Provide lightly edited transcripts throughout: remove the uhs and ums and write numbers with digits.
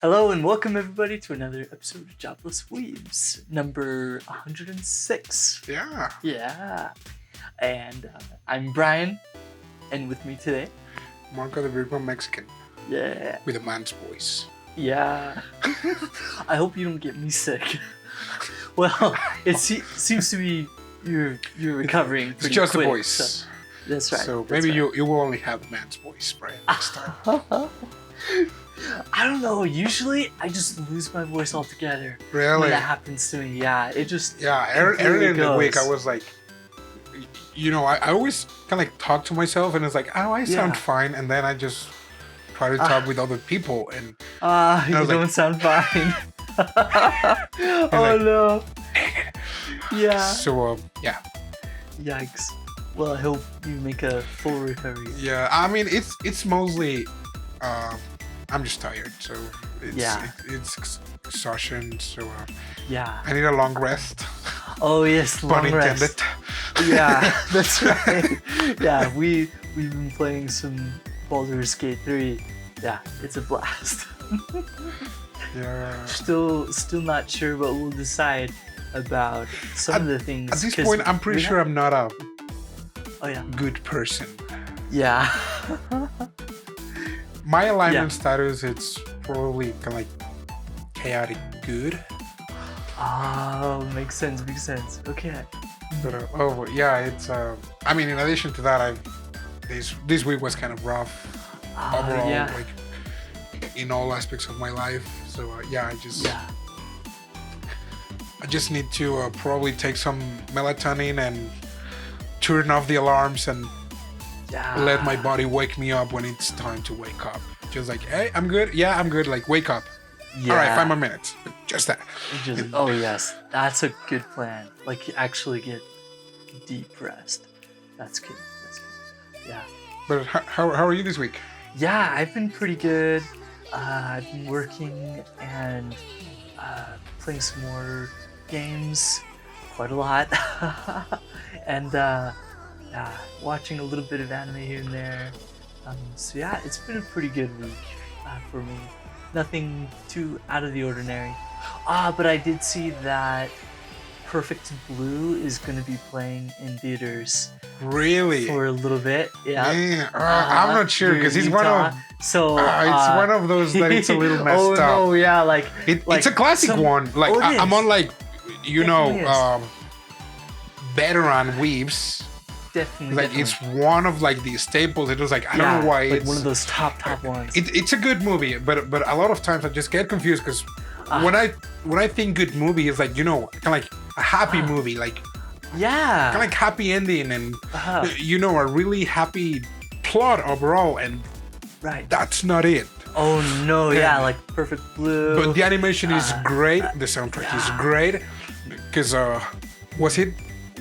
Hello and welcome everybody to another episode of Jobless Weebs, number 106. Yeah. Yeah. And I'm Brian, and with me today. Marco the Virgo Mexican. Yeah. With a man's voice. Yeah. I hope you don't get me sick. Well, it seems to be you're recovering pretty It's just quick, a voice. So that's right. So that's maybe right. you will only have a man's voice, Brian, next time. I don't know. Usually, I just lose my voice altogether. Really? When that happens to me, yeah, it just Earlier in the goes. week, I was like, I always kind of like talk to myself, and it's like, oh, I sound fine, and then I just try to talk with other people, and you don't sound fine. Oh no. Yeah. So yeah. Yikes. Well, I hope you make a full recovery. Yeah, I mean it's mostly I'm just tired, so it's exhaustion. So yeah, I need a long rest. Oh yes, long Pun rest. intended. Yeah, that's right. Yeah, we've been playing some Baldur's Gate 3. Yeah, it's a blast. Yeah. Still not sure, but we'll decide about some of the things. At this point, I'm pretty sure I'm not a good person. Yeah. My alignment status, it's probably kind of like chaotic good. Oh, makes sense. Okay. But it's I mean, in addition to that, this week was kind of rough overall, like in all aspects of my life. So I just need to probably take some melatonin and turn off the alarms and let my body wake me up when it's time to wake up. Just like, hey, I'm good. Yeah, I'm good. Like, wake up. Yeah. All right, 5 more minutes. Just that. Oh yes, that's a good plan. Like, actually get deep rest. That's good. Yeah. But how are you this week? Yeah, I've been pretty good. I've been working and playing some more games, quite a lot, and watching a little bit of anime here and there. So yeah, it's been a pretty good week for me. Nothing too out of the ordinary. But I did see that Perfect Blue is going to be playing in theaters. Really? For a little bit, yeah. Man, I'm not sure because he's one of. So it's one of those that it's a little messed up. Oh no, yeah, like it's a classic one. Like I'm on like, veteran Weebs. Definitely. Like it's one of like the staples. It was like I don't know why like it's one of those top ones. It's a good movie, but a lot of times I just get confused because when I think good movie is like kind of like a happy movie, like kind of like happy ending and a really happy plot overall, and that's not it. Oh no, like Perfect Blue. But the animation is great. The soundtrack is great because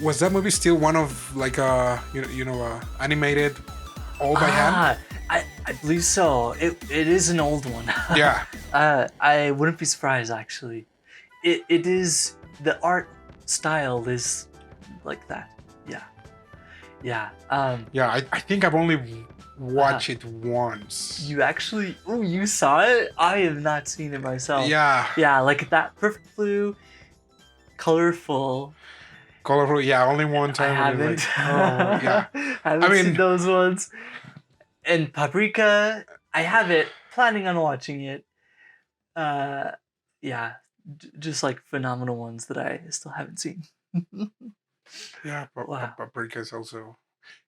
was that movie still one of like animated all by hand? I believe so. It is an old one. Yeah. I wouldn't be surprised actually. It is, the art style is like that. Yeah. I think I've only watched it once. You actually? Oh, you saw it? I have not seen it myself. Yeah, like that Perfect Blue, colorful, only one time. I haven't. I mean, seen those ones. And Paprika, I have it, planning on watching it. Just like phenomenal ones that I still haven't seen. Paprika is also.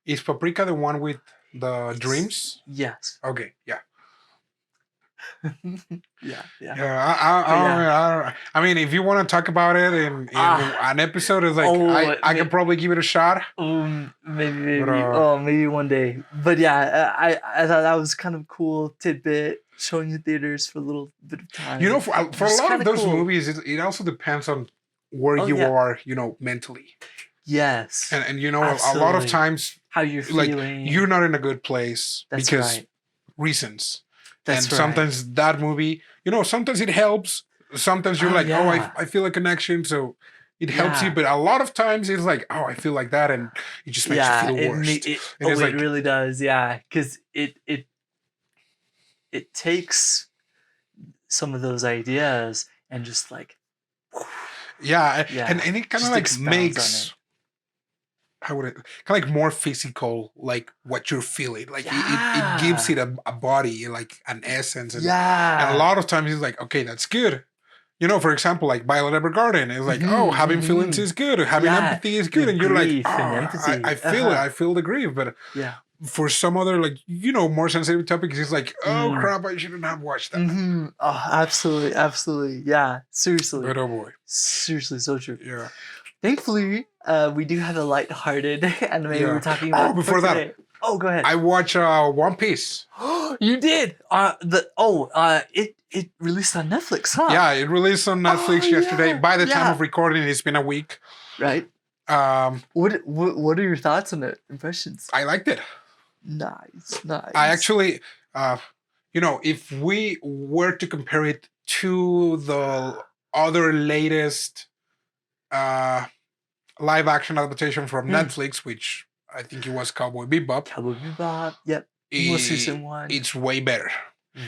Is Paprika the one with the dreams? Yes. Okay. Yeah. I mean, if you want to talk about it in an episode, it's like I can probably give it a shot. Maybe. Maybe one day. But yeah, I thought that was kind of cool tidbit, showing in theaters for a little bit of time. For a lot of those movies, it also depends on where you are, mentally. Yes. And a lot of times how you're feeling. You're not in a good place because reasons. Sometimes that movie, sometimes it helps. Sometimes you're I feel a connection, so it helps you. But a lot of times it's like, oh, I feel like that, and it just makes you feel worse. It really does, because it takes some of those ideas and just like, Yeah, yeah, and it kind of just like expounds on makes it. how would it kind of like more physical, like what you're feeling. Like it gives Yeah, it a body, like an essence, and a yeah. lot of times it's like, okay, that's good. You know, for example, like Violet Evergarden is like, oh, Mm-hmm, having feelings mm-hmm. is good, having Yeah, empathy is the good, and you're like, grief and oh, I empathy. feel it, I feel the grief. But Yeah. for some other like more sensitive topics, it's like, oh Mm. crap, I shouldn't have watched that. Mm-hmm. Oh, absolutely, absolutely. Yeah, seriously. But oh boy, Seriously, so true. yeah, Thankfully, we do have a light-hearted anime we're yeah. talking Oh, about for before that, today. Oh, go ahead. I watch One Piece. You did. It released on Netflix, huh? Yeah, it released on Oh Netflix yesterday. yeah, By the time yeah. of recording, it's been a week. Right. Um, What are your thoughts on it? Impressions? I liked it. Nice, I nice. actually, if we were to compare it to the other latest live action adaptation from Netflix, which I think it was Cowboy Bebop, Cowboy Bebop. Yep. Most recent one. it's way better.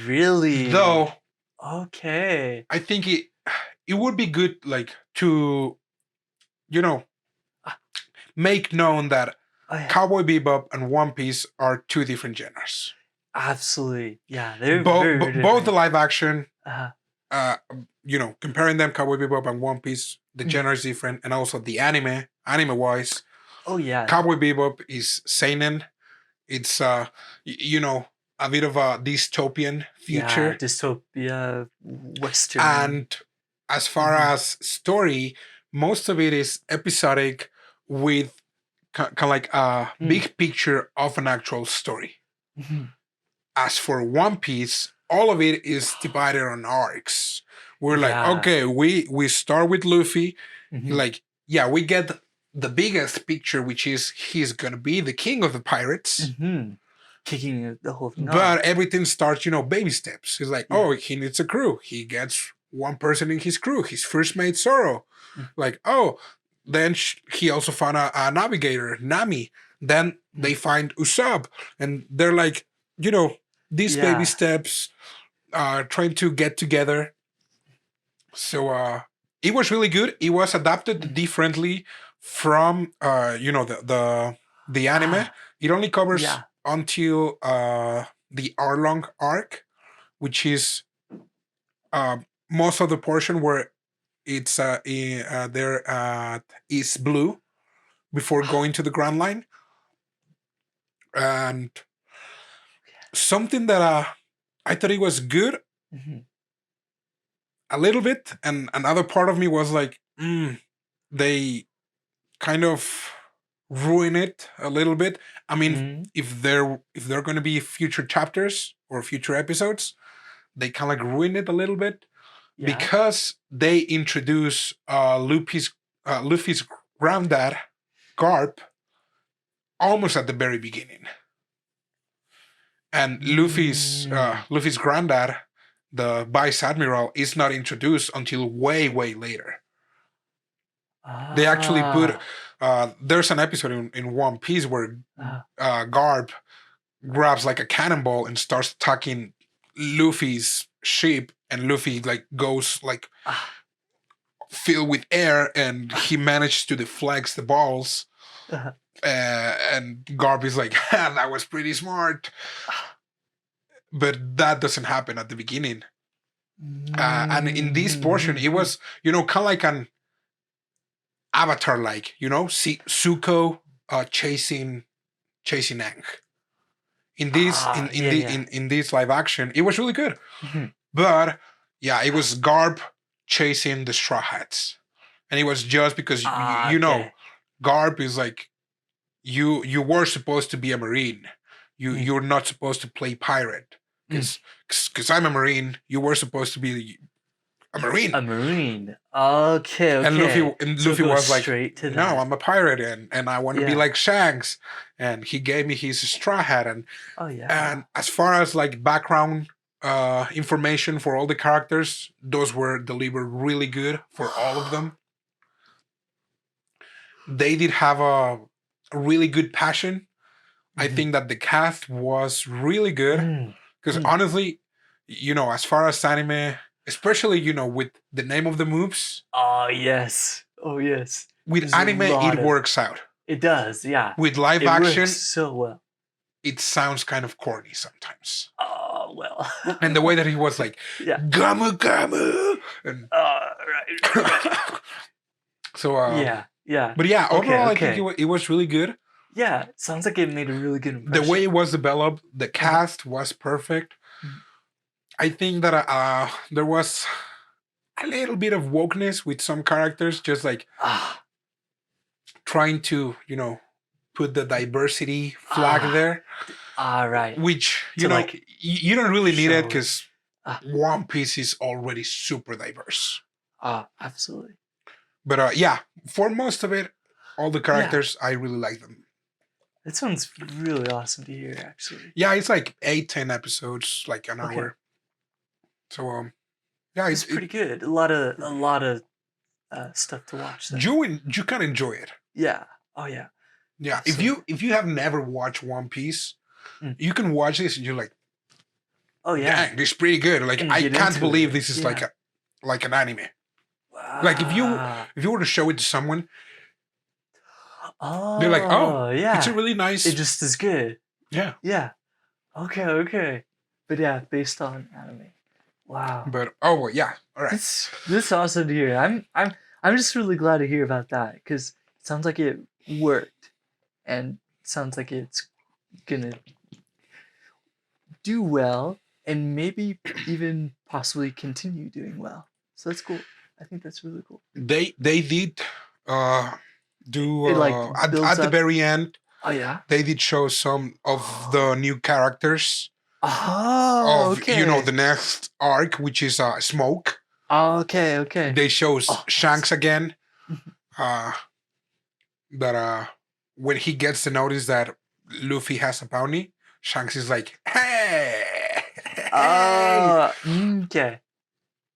Really? Though, okay. I think it would be good, like to, make known that Cowboy Bebop and One Piece are two different genres. Absolutely. Yeah, they're Both, very both the live action, uh-huh. comparing them, Cowboy Bebop and One Piece, the genre is different, and also the anime wise. Oh yeah. Cowboy Bebop is seinen. It's a bit of a dystopian future. Yeah, dystopia, western. And as far as story, most of it is episodic with kind of like a big picture of an actual story. As for One Piece, all of it is divided on arcs. We're like, okay, we start with Luffy. Like, yeah, we get the biggest picture, which is he's gonna be the king of the pirates. Kicking the whole thing But off. everything starts, baby steps. He's like, oh, he needs a crew. He gets one person in his crew. His first mate, Zoro. Like, oh, then he also found a navigator, Nami. Then they find Usopp. And they're like, these baby steps, trying to get together. So it was really good. It was adapted differently from, the anime. It only covers until the Arlong arc, which is most of the portion where it's there at East Blue before going to the Grand Line. And something that I thought it was good a little bit, and another part of me was like, they kind of ruin it a little bit. I mean, if they're going to be future chapters or future episodes, they kind of like ruin it a little bit because they introduce Luffy's granddad, Garp, almost at the very beginning, and Luffy's granddad, the vice admiral, is not introduced until way later. They actually put there's an episode in One Piece where Garp grabs like a cannonball and starts attacking Luffy's ship, and Luffy like goes like filled with air, and he managed to deflect the balls. And Garp is like, that was pretty smart. But that doesn't happen at the beginning. And in this portion, it was, kind of like an Avatar, like, Zuko chasing Aang. In this live action, it was really good. But yeah, it was Garp chasing the Straw Hats, and it was just because Garp is like, you were supposed to be a Marine. You're not supposed to play pirate because I'm a Marine. You were supposed to be a Marine. A Marine. Okay. And Luffy was like, no, I'm a pirate, and I want to be like Shanks. And he gave me his straw hat. And and as far as like background information for all the characters, those were delivered really good for all of them. They did have a really good passion. I think that the cast was really good because honestly, as far as anime especially with the name of the moves. Oh yes. Oh yes. With There's a anime, lot it of works out. it does, yeah. With live It action, works so well. it sounds kind of corny sometimes. Oh well. And the way that he was like, Yeah. gamu gamu, and Right. so Yeah. But yeah, Okay, overall, I okay. think it was really good. Yeah, sounds like it made a really good impression. The way it was developed, the cast was perfect. I think that there was a little bit of wokeness with some characters, just like trying to, put the diversity flag there. Right. Which, you don't really need it because One Piece is already super diverse. Absolutely. But yeah, for most of it, all the characters, I really like them. That sounds really awesome to hear, actually. Yeah, it's like 8-10 episodes, like an hour. So yeah, it's pretty good. A lot of stuff to watch. There. You can enjoy it. Yeah. Oh yeah. Yeah. Absolutely. If you have never watched One Piece, you can watch this and you're like, oh yeah, dang, this is pretty good. Like I can't believe this is like an anime. Wow. Like if you were to show it to someone, they're like, oh yeah, it's a really nice. It just is good. Yeah. Yeah. Okay. But yeah, based on anime. Wow. But well, yeah. All right. This is awesome to hear. I'm just really glad to hear about that because it sounds like it worked, and sounds like it's gonna do well, and maybe even possibly continue doing well. So that's cool. I think that's really cool. They did do at the very end. Oh yeah. They did show some of the new characters. Oh, okay. The next arc, which is Smoke. Oh, okay. They show Shanks again. That when he gets the notice that Luffy has a bounty, Shanks is like, hey. Okay.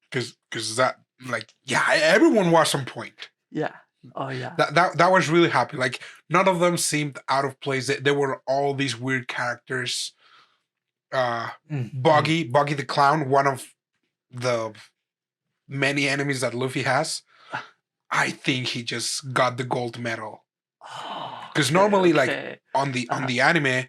Because that, like, yeah, everyone was on point. Yeah. Oh yeah. That was really happy. Like none of them seemed out of place. There were all these weird characters. Buggy the Clown, one of the many enemies that Luffy has. I think he just got the gold medal. Because normally, like on the anime,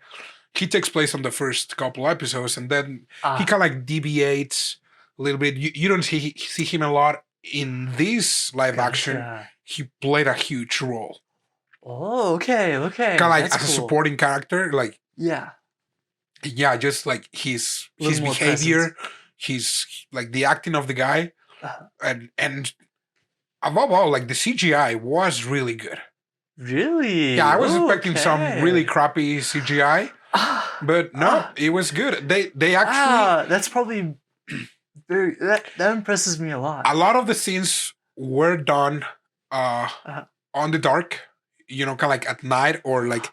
he takes place on the first couple episodes, and then he kind of like deviates a little bit. You don't see him a lot in this live action. He played a huge role. Oh, okay. Kind of like as a supporting character, like yeah, just like his behavior, his like the acting of the guy, and above all, like the CGI was really good. Really? Yeah, I was expecting some really crappy CGI, but no, it was good. They actually that's probably very that impresses me a lot. A lot of the scenes were done on the dark, kind of like at night or like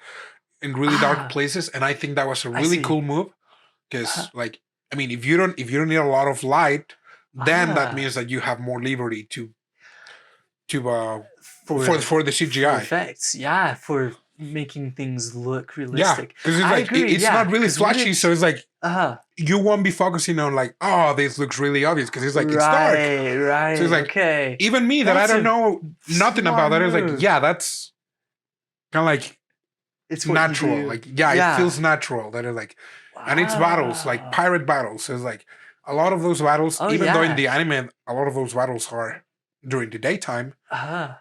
in really dark places, and I think that was a really cool move because like I mean if you don't need a lot of light, then that means that you have more liberty to for the CGI for effects, for making things look realistic. Because it's like it's not really flashy, so it's like you won't be focusing on like, oh, this looks really obvious because it's like it's dark, right? So it's like even me that I don't know nothing about that is like, yeah, that's kind of like it's natural, like it feels natural. That is like, and it's battles like pirate battles. So it's like a lot of those battles, even though in the anime a lot of those battles are during the daytime. I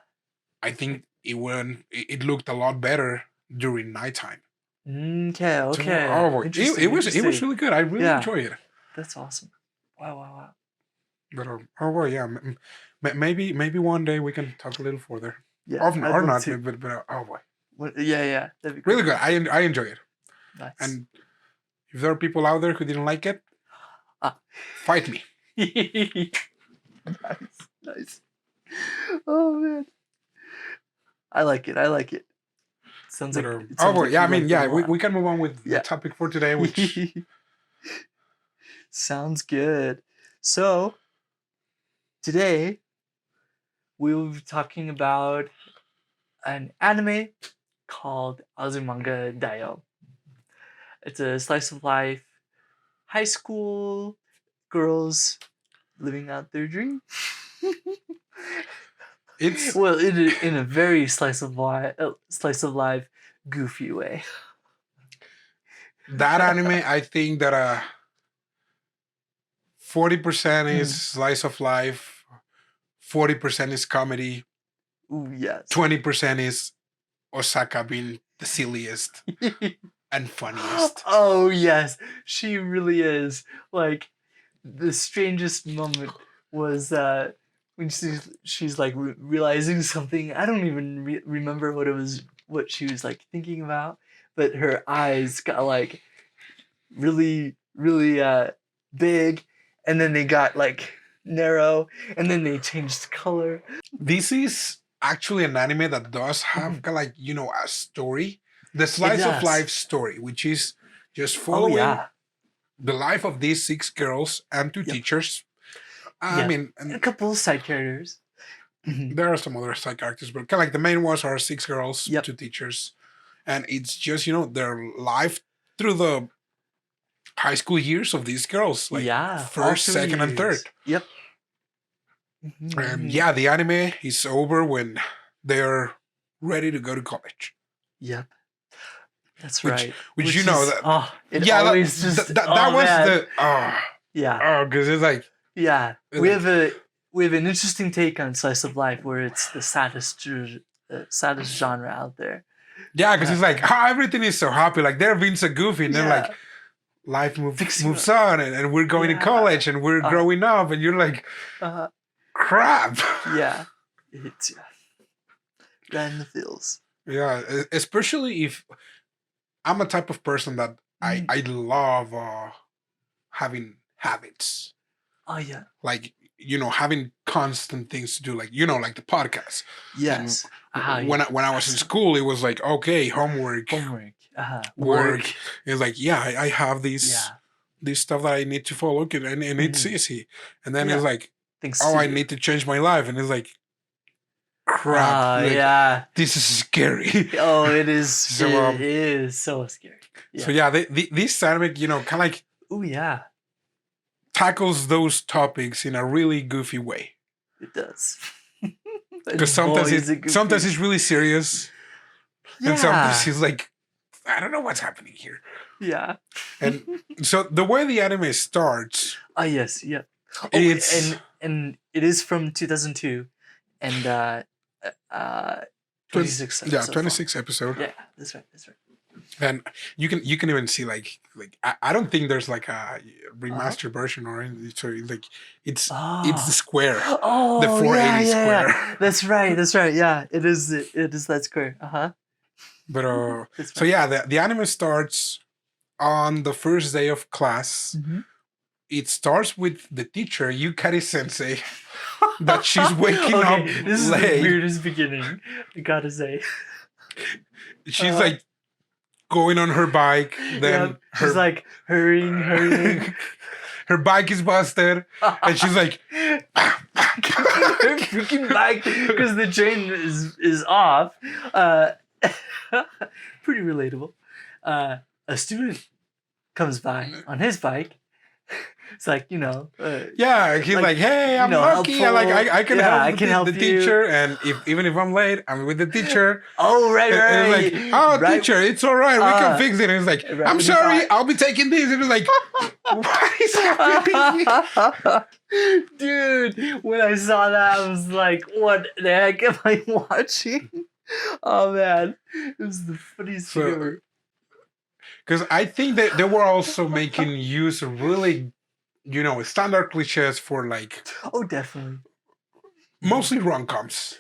think it looked a lot better during nighttime. Okay. So, it was really good. I really enjoyed it. That's awesome. Wow. But well, yeah. Maybe one day we can talk a little further. Yeah, or not. But oh boy. Yeah. That'd be really good. I enjoy it. Nice. And if there are people out there who didn't like it, fight me. Nice. Oh man. I like it. Sounds like. I mean, we can move on with the topic for today, which sounds good. So today we will be talking about an anime called Azumanga Daioh. It's a slice of life high school girls living out their dream. It's Well, in a very slice of life, goofy way. that anime. I think that 40% is slice of life, 40% is comedy, Ooh, yes. 20% is Osaka being the silliest and funniest. Oh yes, she really is. Like the strangest moment was when she's like realizing something. I don't even remember what she was like thinking about, but her eyes got like really big, and then they got like narrow, and then they changed color. This is actually an anime that does have like, a story, the slice of life story, which is just following the life of these 6 girls and 2 teachers. I mean, and a couple of side characters. There are some other side characters, but kind of like the main ones are 6 girls, 2 teachers, and it's just their life through the high school years of these girls, like first, second, and third. Yep. And the anime is over when they're ready to go to college. Yep. That's right. Which is, that. That was the. Because it's like. Yeah, we have an interesting take on slice of life where it's the saddest genre out there. Yeah, because it's like everything is so happy, like they're being so goofy, and then like life moves on, and we're going to college, and we're growing up, and you're like, crap. Yeah, it's right in the feels. Yeah, especially if I'm a type of person that I love having habits. Oh yeah. Like, having constant things to do, like, like the podcast. Yes. When I was in school, it was like, okay, homework. Work. It's like, I have this stuff that I need to follow, and it's easy. And then it's like, I need to change my life. And it's like, crap. This is scary. Oh, it is. So, it is so scary. So this anime, kind of like, oh yeah, tackles those topics in a really goofy way. It does. Because sometimes it's really serious, and sometimes it's like, I don't know what's happening here. Yeah. And so the way the anime starts. Oh yes, yeah. It's and it is from 2002, and 26 episodes. 26 episodes. Yeah, that's right. And you can even see like I don't think there's like a remastered version or anything. So like it's the square. Oh, the 480 square. Yeah. That's right. Yeah, it is that square. But so the anime starts on the first day of class. Mm-hmm. It starts with the teacher, Yukari Sensei, that she's waking up this is late. The weirdest beginning, I gotta say. She's like going on her bike, then she's like hurrying. Her bike is busted, and she's like her freaking bike because the chain is off. Pretty relatable. A student comes by on his bike. It's like, he's like, hey, I'm lucky. Helpful. I can help the teacher, and even if I'm late, I'm with the teacher. Oh, right. And it's like, teacher, it's all right. We can fix it. And it's like, I'm sorry, I'll be taking this. And it's like, what is happening? Dude, when I saw that, I was like, what the heck am I watching? Oh, man. It was the funniest thing ever. Because I think that they were also making use of really, standard cliches for like. Oh, definitely. Mostly rom-coms.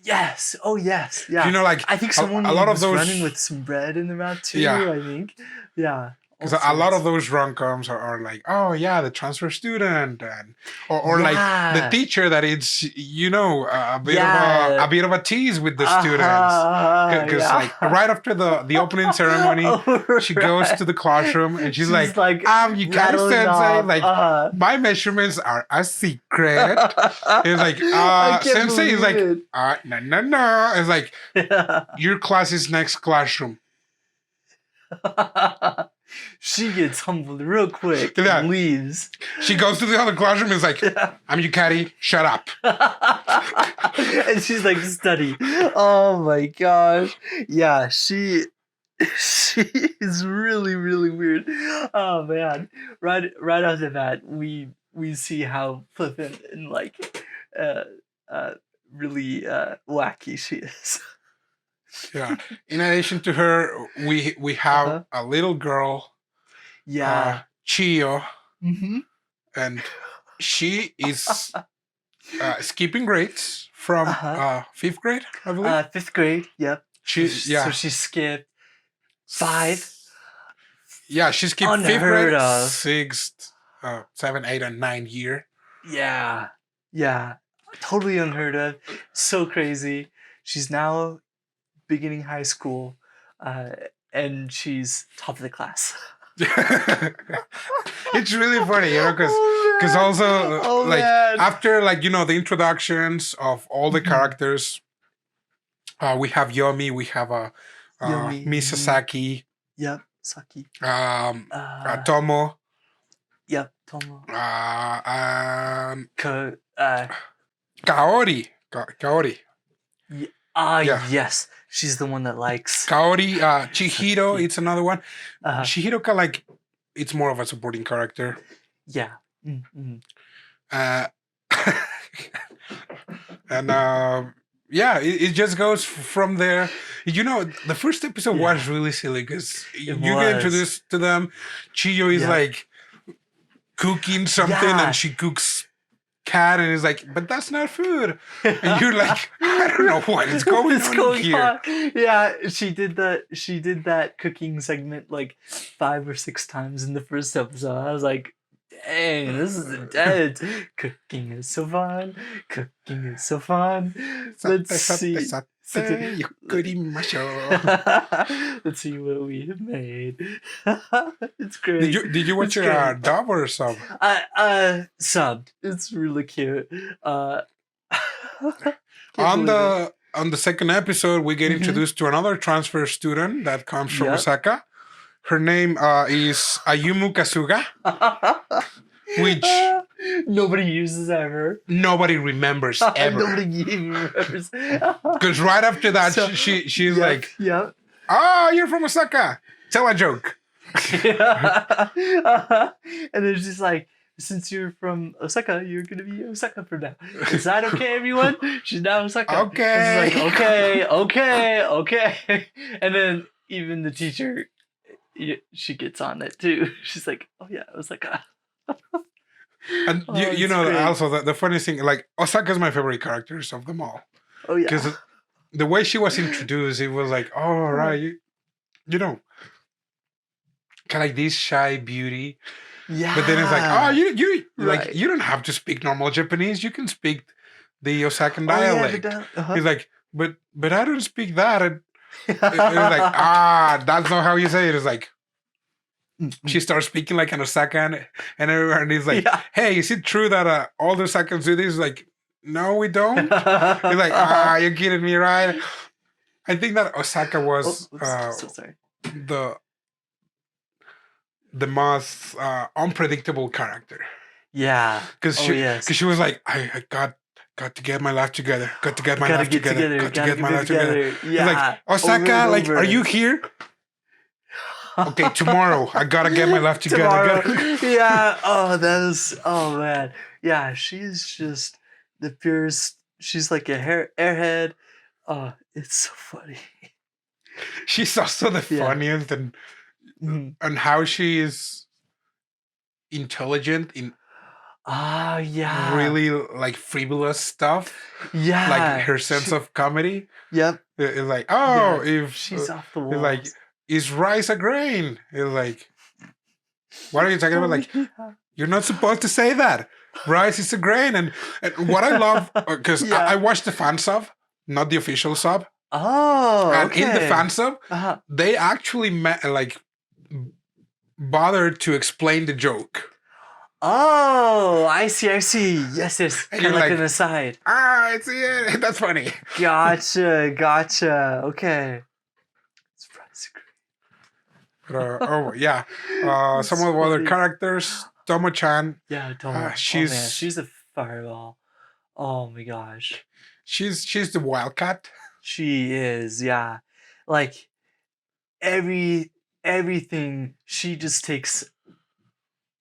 Yes. Oh, yes. Yeah. Like I think someone was running with some bread in their mouth too. Yeah. I think. Yeah. Because a lot of those rom-coms are like, oh yeah, the transfer student, and or like the teacher that it's a bit of a tease with the students. Because like right after the opening ceremony, she goes to the classroom and she's like Yukari Sensei, like my measurements are a secret. It's like Sensei is like no. It's like your class is next classroom. She gets humbled real quick Yeah. and leaves. She goes to the other classroom and is like, I'm Yukari, shut up. And she's like, study. Oh my gosh. Yeah, she is really, really weird. Oh man. Right off the bat, we see how flippant and like uh really wacky she is. Yeah. In addition to her, we have a little girl, Chiyo, and she is skipping grades from 5th grade, I believe. 5th grade, yep. So she skipped 5. Yeah, she skipped Unheard 5th grade, of. 6th, 7, 8, and 9 year. Yeah. Totally unheard of. So crazy. She's now beginning high school, and she's top of the class. It's really funny, because also after the introductions of all the characters, we have Yomi, we have Misasaki. Yep, Saki. Tomo. Yep, Tomo. Kaori. Kaori. Yes. She's the one that likes Kaori. Chihiro, it's another one. Chihiro, it's more of a supporting character. Yeah. And it just goes from there. The first episode was really silly because you get introduced to them. Chiyo is cooking something and she cooks cat and is like, but that's not food. And you're like, I don't know what is going on here. Yeah, she did that cooking segment like 5 or 6 times in the first episode. I was like, dang, this is intense. Cooking is so fun. Let's see. Let's see what we have made. It's great. Did you watch your dub or sub? Subbed. It's really cute. On the second episode, we get introduced to another transfer student that comes from Osaka. Her name is Ayumu Kasuga, which nobody uses ever. Nobody remembers ever. Nobody even remembers. Because right after that, she's like, you're from Osaka. Tell a joke. And then she's like, since you're from Osaka, you're going to be Osaka for now. Is that okay, everyone? She's now Osaka. Okay. It's like, okay. And then even the teacher, she gets on it too. She's like, oh yeah, Osaka. And also the funniest thing, Osaka's my favorite characters of them all. Oh yeah. Because the way she was introduced, it was like, oh right, kind of like this shy beauty. Yeah. But then it's like, you don't have to speak normal Japanese. You can speak the Osakan dialect. He's like, but I don't speak that. And it was like, that's not how you say it. It's like, she starts speaking like an Osakan, and everyone is like, hey, is it true that all the Osakans do this? Like, no, we don't. He's like, you're kidding me, right? I think that Osaka was so sorry. the most unpredictable character. Yeah. Because she was like, I got to get my life together. Got to get my life together. Got to get my life together. Yeah. Like, Osaka, are you here? Okay, tomorrow. I gotta get my life together. Yeah. Oh man. Yeah, she's just the purest. She's like a airhead. Oh, it's so funny. She's also the funniest and how she is intelligent in really frivolous stuff. Yeah. Like her sense of comedy. Yep. It's like, if she's off the wall. It's like, is rice a grain? It's like, what are you talking about? Like, you're not supposed to say that. Rice is a grain. And what I love, because I watched the fan sub, not the official sub. Oh, and in the fan sub, they actually bothered to explain the joke. Oh, I see. Yes, kind of like an aside. I see it. That's funny. Gotcha. Okay. Oh yeah, some It's of the other funny. characters. Tomo-chan. Yeah, Tomo. Oh man, She's she's a fireball. Oh my gosh. she's the wildcat. She is, yeah. Like every everything she just takes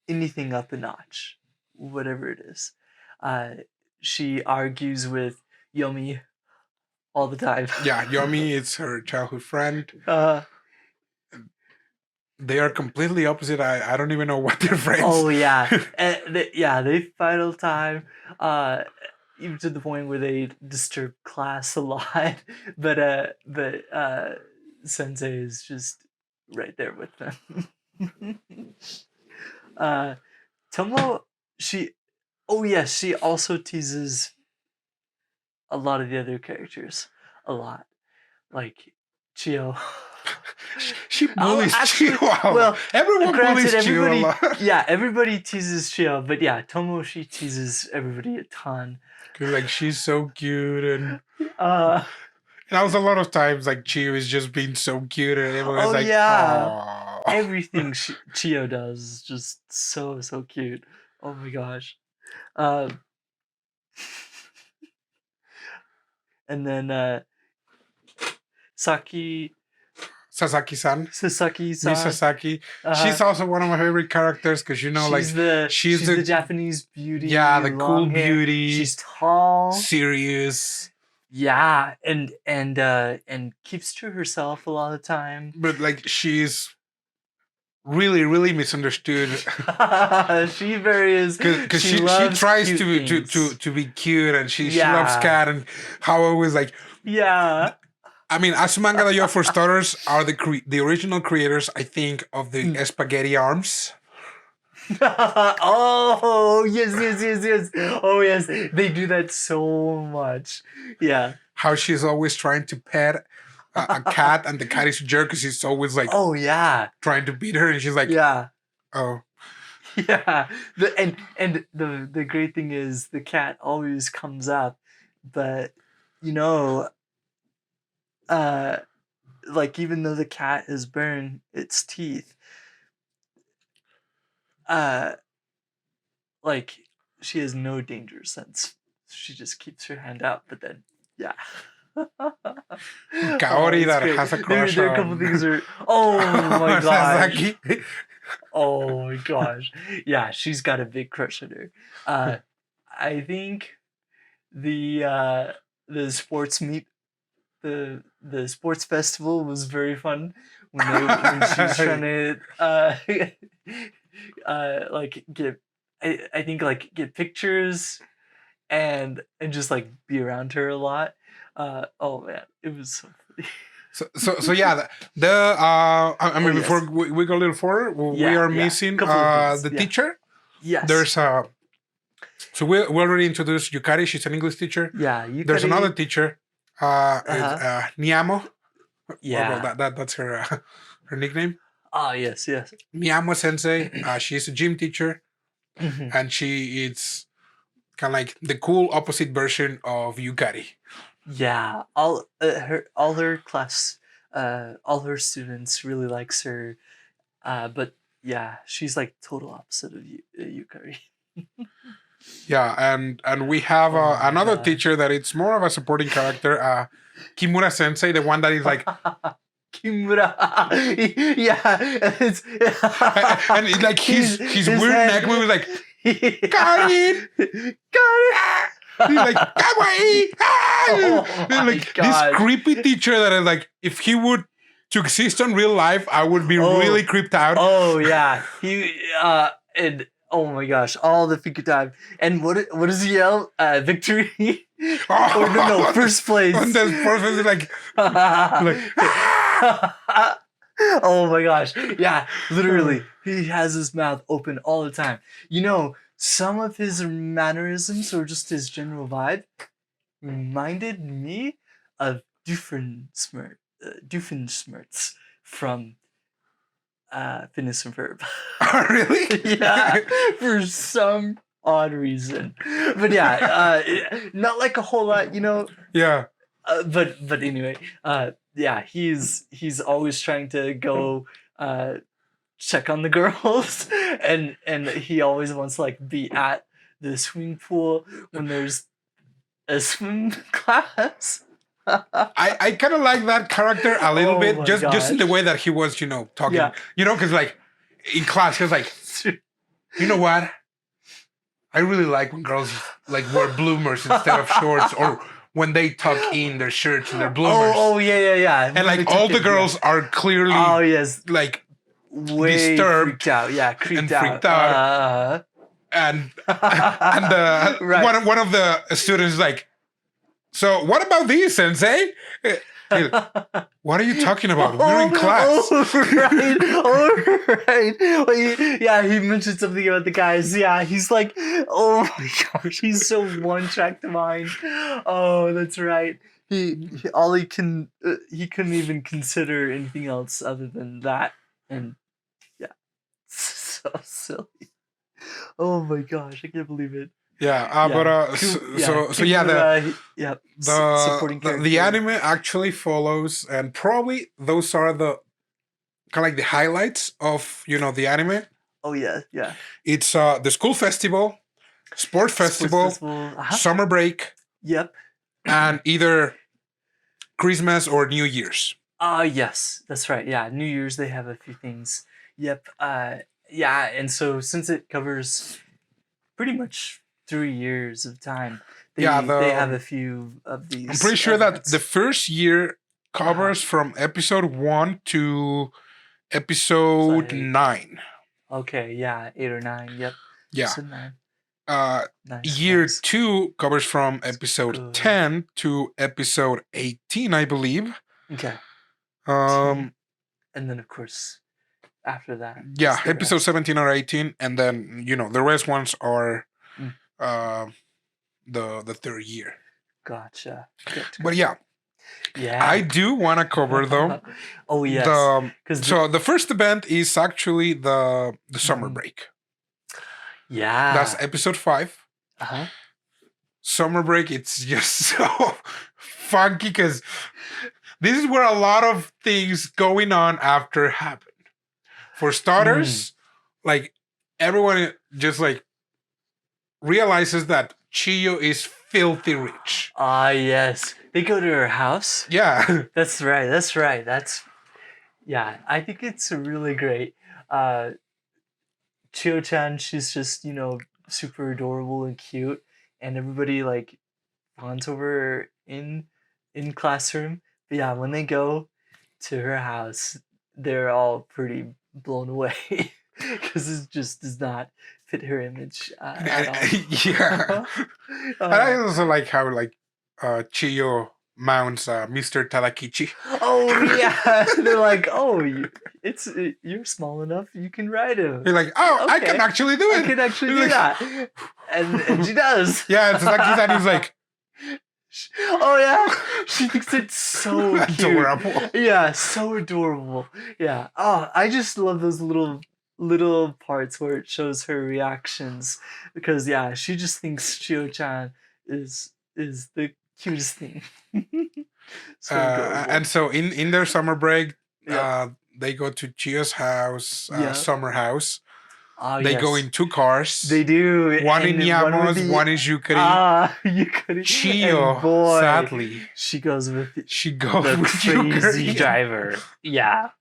anything up a notch, whatever it is. Uh, she argues with Yomi all the time. Yeah, Yomi is her childhood friend. uh, They are completely opposite. I don't even know what they're friends. oh yeah, they fight all the time. Even to the point where they disturb class a lot. but Sensei is just right there with them. Tomo, she, oh yeah, she also teases a lot of the other characters a lot, like Chio. She bullies Chio. Well, everyone bullies Chio a everybody, lot. yeah, everybody teases Chio, but yeah, Tomo, she teases everybody a ton. Cause like she's so cute and Uh, that was a lot of times like Chio is just being so cute and everyone's like, yeah, oh. everything Chio does is just so cute. Oh my gosh. And then Sasaki-san. Sasaki-san. Miss Sasaki. She's also one of my favorite characters because you know, she's the Japanese beauty. Yeah, the cool hair. beauty. She's tall, serious. Yeah, and keeps to herself a lot of the time. But like she's really misunderstood. She very is because she tries to be cute and she loves cat and how always like I mean, Azumanga Daioh for starters are the original creators, I think, of the spaghetti arms. Oh yes. Oh yes, they do that so much. Yeah. How she's always trying to pet a cat and the cat is a jerk because he's always like, oh yeah, trying to beat her and she's like, yeah, oh. Yeah, the great thing is the cat always comes up, but you know, like even though the cat has burned its teeth, like she has no danger sense. She just keeps her hand out, but then yeah. Kaori that has a crush there are a couple things are. Oh my gosh. Oh my gosh. Yeah, she's got a big crush on her. I think the sports meet the sports festival was very fun when she's trying to like get I think like get pictures and just like be around her a lot. Oh man, it was so funny. So yeah, I mean, before we go a little further, we are missing the teacher. Yes. There's so we already introduced Yukari. She's an English teacher. Yeah. Yukari. There's another teacher, Niamo. Yeah. Well, that's her her nickname. Ah, yes. Miyamo Sensei. She's a gym teacher, and she is kind of like the cool opposite version of Yukari. Yeah, all her class, all her students really likes her, but yeah, she's like total opposite of Yukari. Yeah, and we have another teacher that it's more of a supporting character, Kimura Sensei, the one that is like Kimura. Yeah, and it's like his weird neck move is like got it. He's like kawaii. Oh my like God. This creepy teacher that is like, if he would to exist on real life, I would be really creeped out. Oh yeah, he and oh my gosh, all the figure time. And what does he yell? Victory? Oh no, first place. On the first place, like oh my gosh, yeah, literally, he has his mouth open all the time. You know, some of his mannerisms or just his general vibe reminded me of Doofenshmirtz from Phineas and Ferb. Oh, really? Yeah, for some odd reason. But yeah, not like a whole lot, you know. Yeah. But anyway, yeah, he's always trying to go check on the girls, and he always wants to like be at the swimming pool when there's a swim class. I kind of like that character a little bit, just in the gosh. way that he was, talking. Yeah. Because like in class, he was like, you know what? I really like when girls like wear bloomers instead of shorts, or when they tuck in their shirts and their bloomers. Oh yeah. And like all the girls are clearly like way disturbed, freaked out. Yeah, freaked out. And Right. one of the students is like, so what about these, sensei? What are you talking about? We're in class. Right. Well, he mentioned something about the guys. Yeah, he's like, oh my gosh, he's so one track to mind. Oh, that's right. He couldn't even consider anything else other than that. And yeah, so silly. Oh my gosh, I can't believe it. Supporting character. The anime actually follows, and probably those are the kind of like the highlights of the anime. Oh yeah. It's the school festival, sport festival, summer break. Yep. And either Christmas or New Year's. Yes, that's right. Yeah, New Year's they have a few things. Yep. And so since it covers pretty much 3 years of time, they have a few of these. I'm pretty sure that the first year covers from episode 1 to episode 9. Okay, yeah, 8 or 9. Yep. Yeah. So 9. Year 2 covers from episode 10 to episode 18, I believe. Okay. And then of course after that. Yeah, episode 17 or 18, and then the rest ones are the third year. Gotcha. But yeah, I do want to cover though. Oh yes. So the first event is actually the summer break. Yeah. That's episode 5. Summer break. It's just so funky because this is where a lot of things going on after happen. For starters, like everyone just like realizes that Chiyo is filthy rich. Yes. They go to her house. Yeah. That's right. I think it's really great. Chiyo-chan, she's just, super adorable and cute, and everybody like fawns over her in classroom. But yeah, when they go to her house, they're all pretty blown away because it just does not fit her image at all. Yeah. I also like how Chiyo mounts Mr. Tadakichi. Oh yeah, they're like, oh, you're small enough, you can ride him. You're like, oh, okay. I can actually do it. I can actually do that, and she does. Yeah, it's like he's like. Oh yeah, she thinks it's so adorable. Cute. Yeah, so adorable. Yeah. Oh, I just love those little parts where it shows her reactions because she just thinks Chiyo-chan is the cutest thing. And so in their summer break, they go to Chiyo's house, summer house. They go in 2 cars. They do. One in Yamos, one in Yukari. Yukari. Chiyo, sadly, she goes with the crazy Yukari driver. Yeah.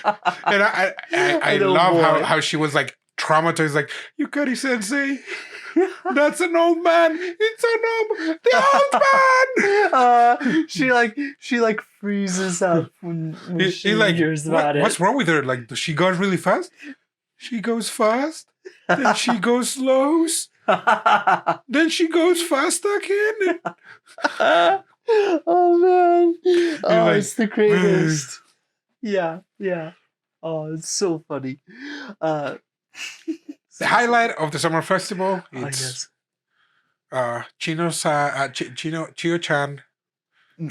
And I love how she was like traumatized, like, Yukari sensei, that's an old man. It's the old man. She freezes up when she hears about it. What's wrong with her? Like, does she go really fast? She goes fast, then she goes slow, then she goes fast again. Oh man! Oh, it's the greatest. Yeah. Oh, it's so funny. The highlight of the summer festival is Chiyo-chan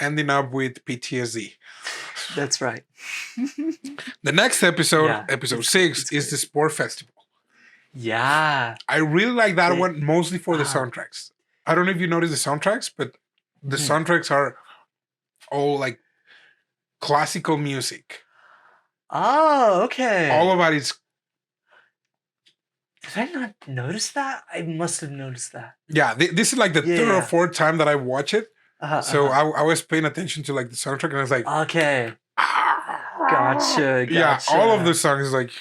ending up with PTSD. That's right. The next episode, episode 6, is the sport festival. Yeah. I really like that one, mostly for the soundtracks. I don't know if you noticed the soundtracks, but the soundtracks are all like classical music. Oh, okay. All of it is. Did I not notice that? I must have noticed that. Yeah, this is like the third or fourth time that I watch it. So I was paying attention to like the soundtrack, and I was like, okay, gotcha. Yeah, all of the songs like.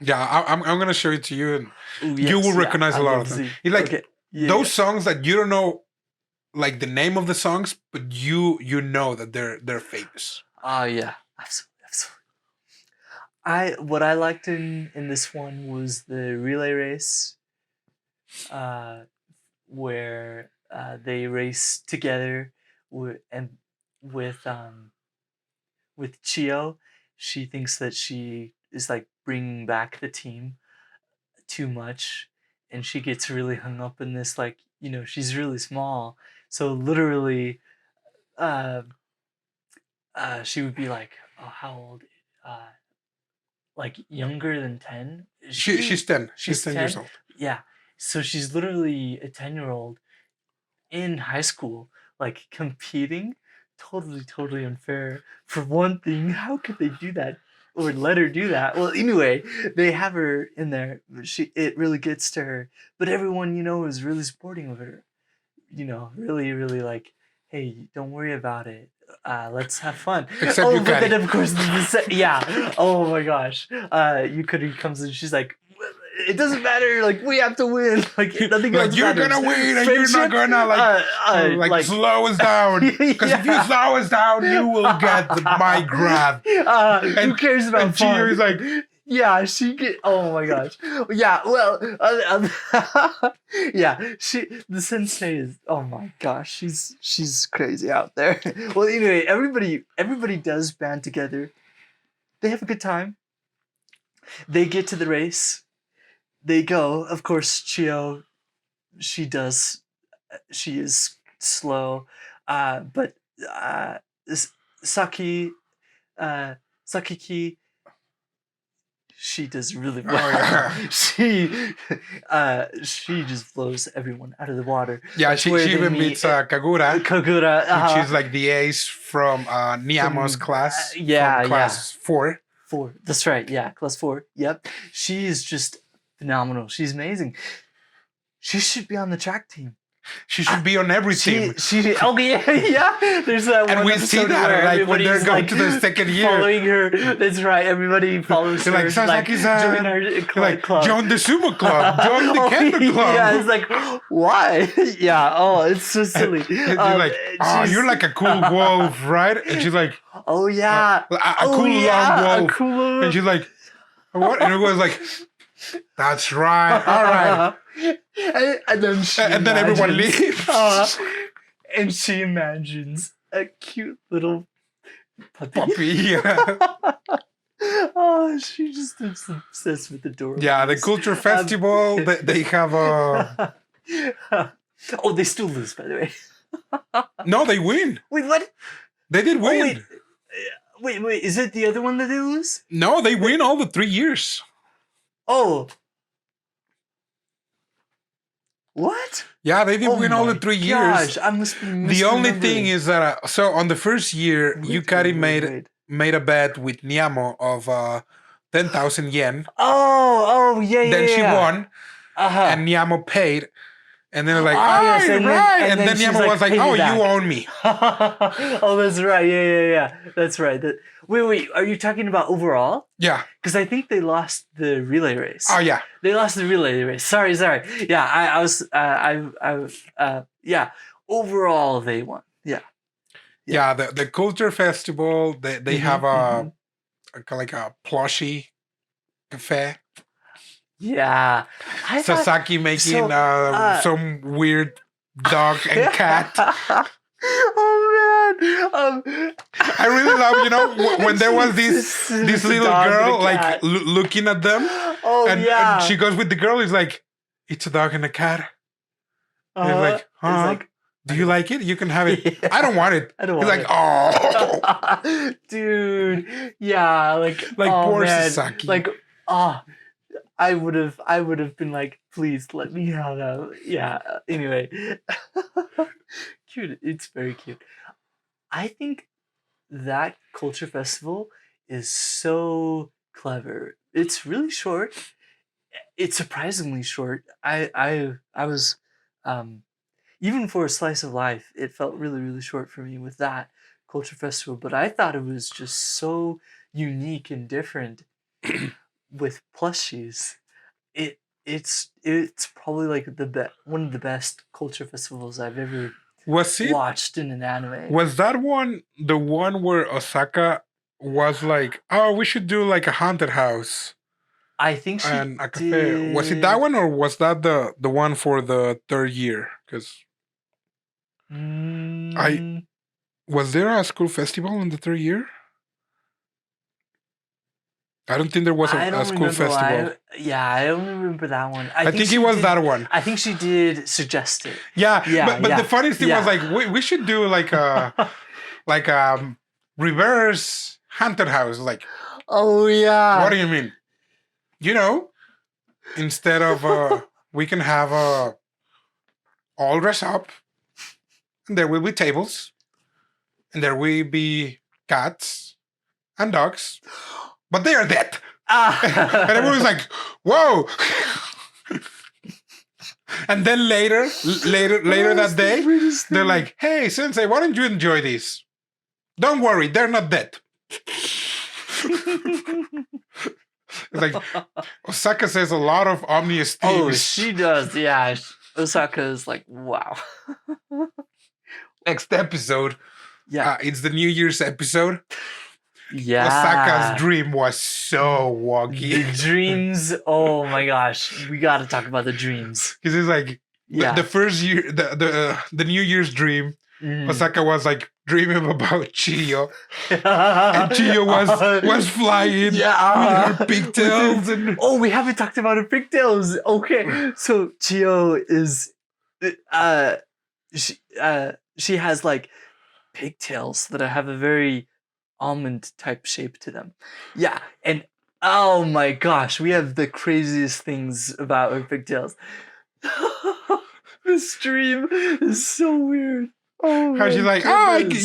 Yeah, I'm gonna show it to you, and Ooh, yes, you will recognize a lot of them. It's like those songs that you don't know, like the name of the songs, but you know that they're famous. Oh yeah, absolutely. What I liked in this one was the relay race, where they race together, and with Chio. She thinks that she is like bringing back the team too much, and she gets really hung up in this, like, she's really small, so literally she would be like, oh, how old, like younger than 10. She's 10. She's 10 years old. Yeah, so she's literally a 10-year-old in high school, like competing. Totally unfair. For one thing, how could they do that or let her do that? Well, anyway, they have her in there. It really gets to her, but everyone, is really supporting of her. Really like, hey, don't worry about it. Let's have fun. Except but then of course, yeah. Oh my gosh. Yukari comes in. She's like, it doesn't matter. Like, we have to win. Like, nothing else you're matters. gonna win, and you're not gonna like slow us down. Because if you slow us down, you will get my grab. Who cares about and fun? Chio's like, yeah, she get. Oh my gosh. Yeah. Well. Yeah. The sensei is. Oh my gosh. She's crazy out there. Well, anyway, everybody does band together. They have a good time. They get to the race. They go. Of course, Chio. She is slow, but Sakiki. She does really well. Oh, yeah. She just blows everyone out of the water. Yeah, she even beats Kagura. Kagura, which is like the ace from Niamo's class. Yeah, class 4. 4. That's right. Yeah, class 4. Yep. She is just phenomenal. She's amazing. She should be on the track team. She should be on every team. Yeah. There's that one. And we see that, like, when they're going to the second year. Following her. That's right. Everybody follows her. Like, Sasaki-san. Join our club. Join the sumo club. Join the kendo club. Yeah, it's like, why? Yeah, oh, it's so silly. You're like, oh, you're like a cool wolf, right? And she's like, oh, yeah. A cool long wolf. Cool. And she's like, what? And everyone's like, that's right. All right. And then everyone leaves. And she imagines a cute little puppy. Yeah. Oh, she just is obsessed with the door. Yeah, the culture festival. They have a. Oh, they still lose, by the way. No, they win. Wait, what? They did win. Wait. Is it the other one that they lose? No, they win all the 3 years. Oh. What? Yeah, they did win all the 3 years. I must be the only thing is that so on the first year, Yukari made a bet with Niamo of 10,000 yen. Oh, yeah. Then she won, and Niamo paid. And then like, yes, right. And then Niamo was like, oh, you own me. Oh, that's right. Yeah. That's right. Wait. Are you talking about overall? Yeah. Because I think they lost the relay race. Oh, yeah. They lost the relay race. Sorry. Yeah, I was. Yeah. Overall, they won. Yeah. Yeah. The culture festival. They have like a plushie cafe. Yeah. Sasaki making some weird dog and cat. Oh man! I really love, when there was this little girl like looking at them. Oh, and she goes with the girl. He's like, it's a dog and a cat. And he's like, huh? Do you like it? You can have it. Yeah. I don't want it. I don't want it. He's like, oh, dude. Yeah, like poor man. Sasaki. Like, I would have been like, please let me have that. Yeah. Anyway, cute. It's very cute. I think that culture festival is so clever. It's really short. It's surprisingly short. I was even for a slice of life, it felt really, really short for me with that culture festival. But I thought it was just so unique and different with plushies. It's probably like one of the best culture festivals I've ever watched in an anime. Was that one the one where Osaka was like, oh, we should do like a haunted house? I think she and a cafe. Was it that one, or was that the one for the third year? Because was there a school festival in the third year? I don't think there was a school festival. I don't remember that one. I think it was that one. I think she did suggest it. Yeah. But the funniest thing was like we should do like a reverse haunted house. Like, oh yeah. What do you mean? You know, instead of we can have all dress up, and there will be tables, and there will be cats and dogs, but they are dead. And everyone's like, whoa. And then later that day, they're like, hey, Sensei, why don't you enjoy this? Don't worry, they're not dead. It's like Osaka says a lot of ominous things. Oh, she does. Yeah, Osaka is like, wow. Next episode. Yeah, it's the New Year's episode. Yeah, Osaka's dream was so wonky. The dreams. Oh my gosh, we got to talk about the dreams. Because it's like the first year, the New Year's dream. Osaka was like dreaming about Chiyo, and Chiyo was flying with her pigtails. We haven't talked about her pigtails. Okay, so Chiyo is, she has like pigtails that have a very almond type shape to them. Yeah, and oh my gosh, we have the craziest things about her pigtails. This dream is so weird. Oh, how she's like,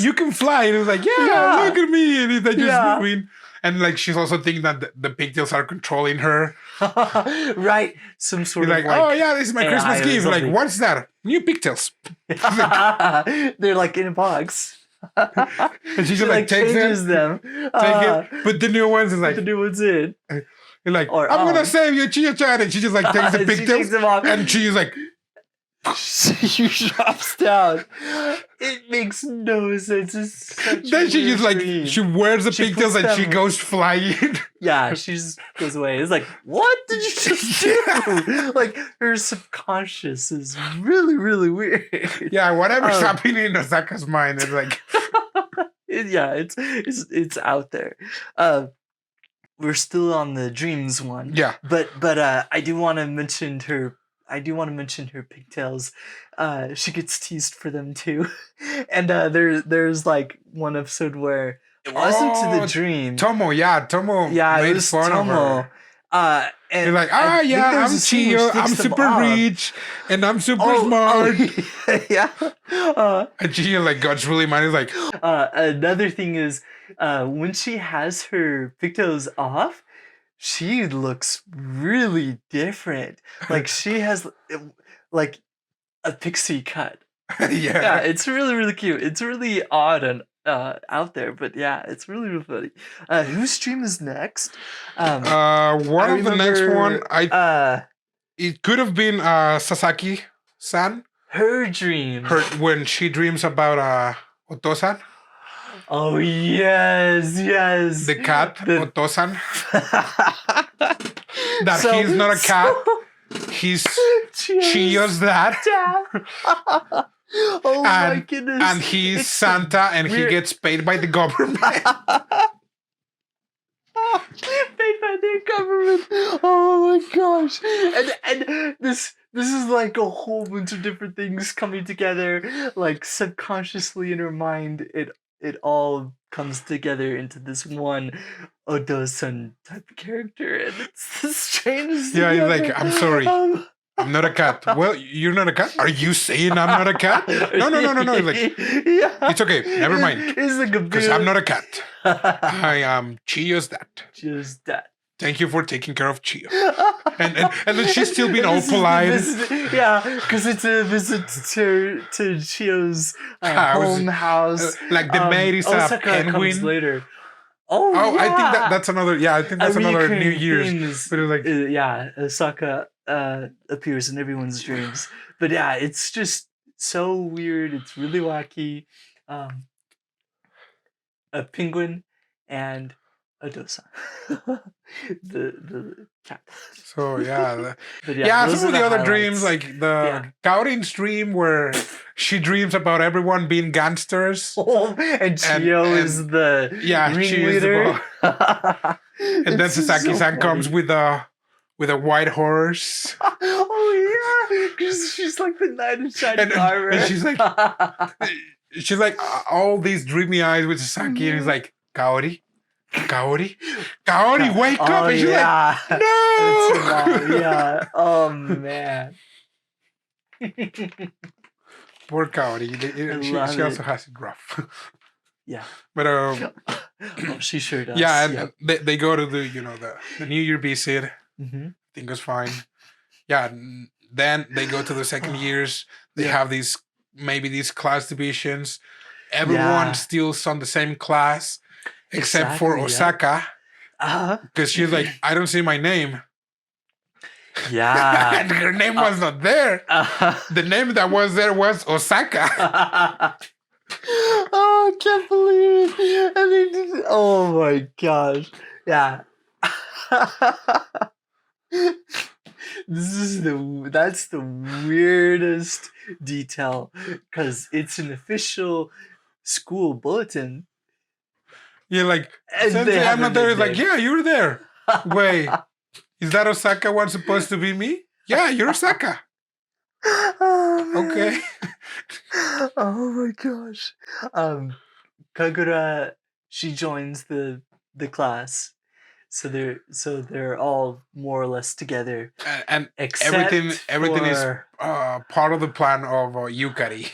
you can fly. And it was like, yeah, look at me. And they're just moving. And like, she's also thinking that the pigtails are controlling her. Right. Some sort of like, oh yeah, this is my Christmas gift. Like, what's that? New pigtails. They're like in a box. And she just like takes them. Take it. Put the new ones and like. Put the new ones in. You're like, I'm going to save you, Chiyo-chan. And she just like takes the pigtails. And she's like. She drops down. It makes no sense. It's such then she just like she wears the pigtails and she goes flying. Yeah, she just goes away. It's like, what did you just do? Like her subconscious is really, really weird. Yeah, whatever's happening in Osaka's mind is like. It's out there. We're still on the dreams one. Yeah, but I do want to mention her pigtails. She gets teased for them too. And there's like one episode where it wasn't to the dream. Tomo made fun of her. And you're like, I'm Chiyo, I'm super rich, and I'm super smart. Yeah. And Chiyo like got really mad. He's like, another thing is when she has her pigtails off, she looks really different. Like she has like a pixie cut. Yeah, it's really, really cute. It's really odd and out there, but yeah, it's really, really funny. Whose dream is next? One of the next one, it could have been Sasaki-san. Her dream. When she dreams about Otosan. Oh yes. The cat, Otosan. He's not a cat. He's Chiyo's dad. Oh my goodness. And he's Santa and he gets paid by the government. Paid by the government. Oh my gosh. And this is like a whole bunch of different things coming together. Like subconsciously in her mind, it all comes together into this one Odo-san type of character, and it's the strangest. Yeah, he's like, I'm sorry. I'm not a cat. Well, you're not a cat? Are you saying I'm not a cat? No. Like, it's okay. Never mind. It's like a because I'm not a cat. I am Chio's dad. Chio's dad. Thank you for taking care of Chio. And then she's still being all polite. Because it's a visit to Chio's home house. Like the maid is a penguin. Comes later. I think that's another. Yeah, I think that's another New Year's. But like, Osaka appears in everyone's dreams. But yeah, it's just so weird. It's really wacky. A penguin and a dosa. the cat. So yeah. But some of the other dreams, like the Kaorin's dream where she dreams about everyone being gangsters. And Chio is the ringleader. And then Sasaki-san comes with a white horse. Because she's like the knight in shining armor. And she's like all these dreamy eyes with Sasaki, and he's like, Kaori, wake up! And she's like, no! Yeah. Oh man. Poor Kaori. She also has it rough. Yeah. But she sure does. Yeah, and they go to the New Year visit. Mm-hmm. I think it's fine. Yeah, then they go to the second years. They have these class divisions. Everyone steals on the same class except for Osaka. Because she's like, I don't see my name. Yeah. And her name was not there. The name that was there was Osaka. I can't believe it. Oh my gosh. Yeah. That's the weirdest detail because it's an official school bulletin. Yeah, like I'm not there. It's like, yeah, you were there. Wait, is that Osaka one supposed to be me? Yeah, you're Osaka. Okay. Oh my gosh. Kagura, she joins the class. So they're all more or less together. And everything is part of the plan of Yukari.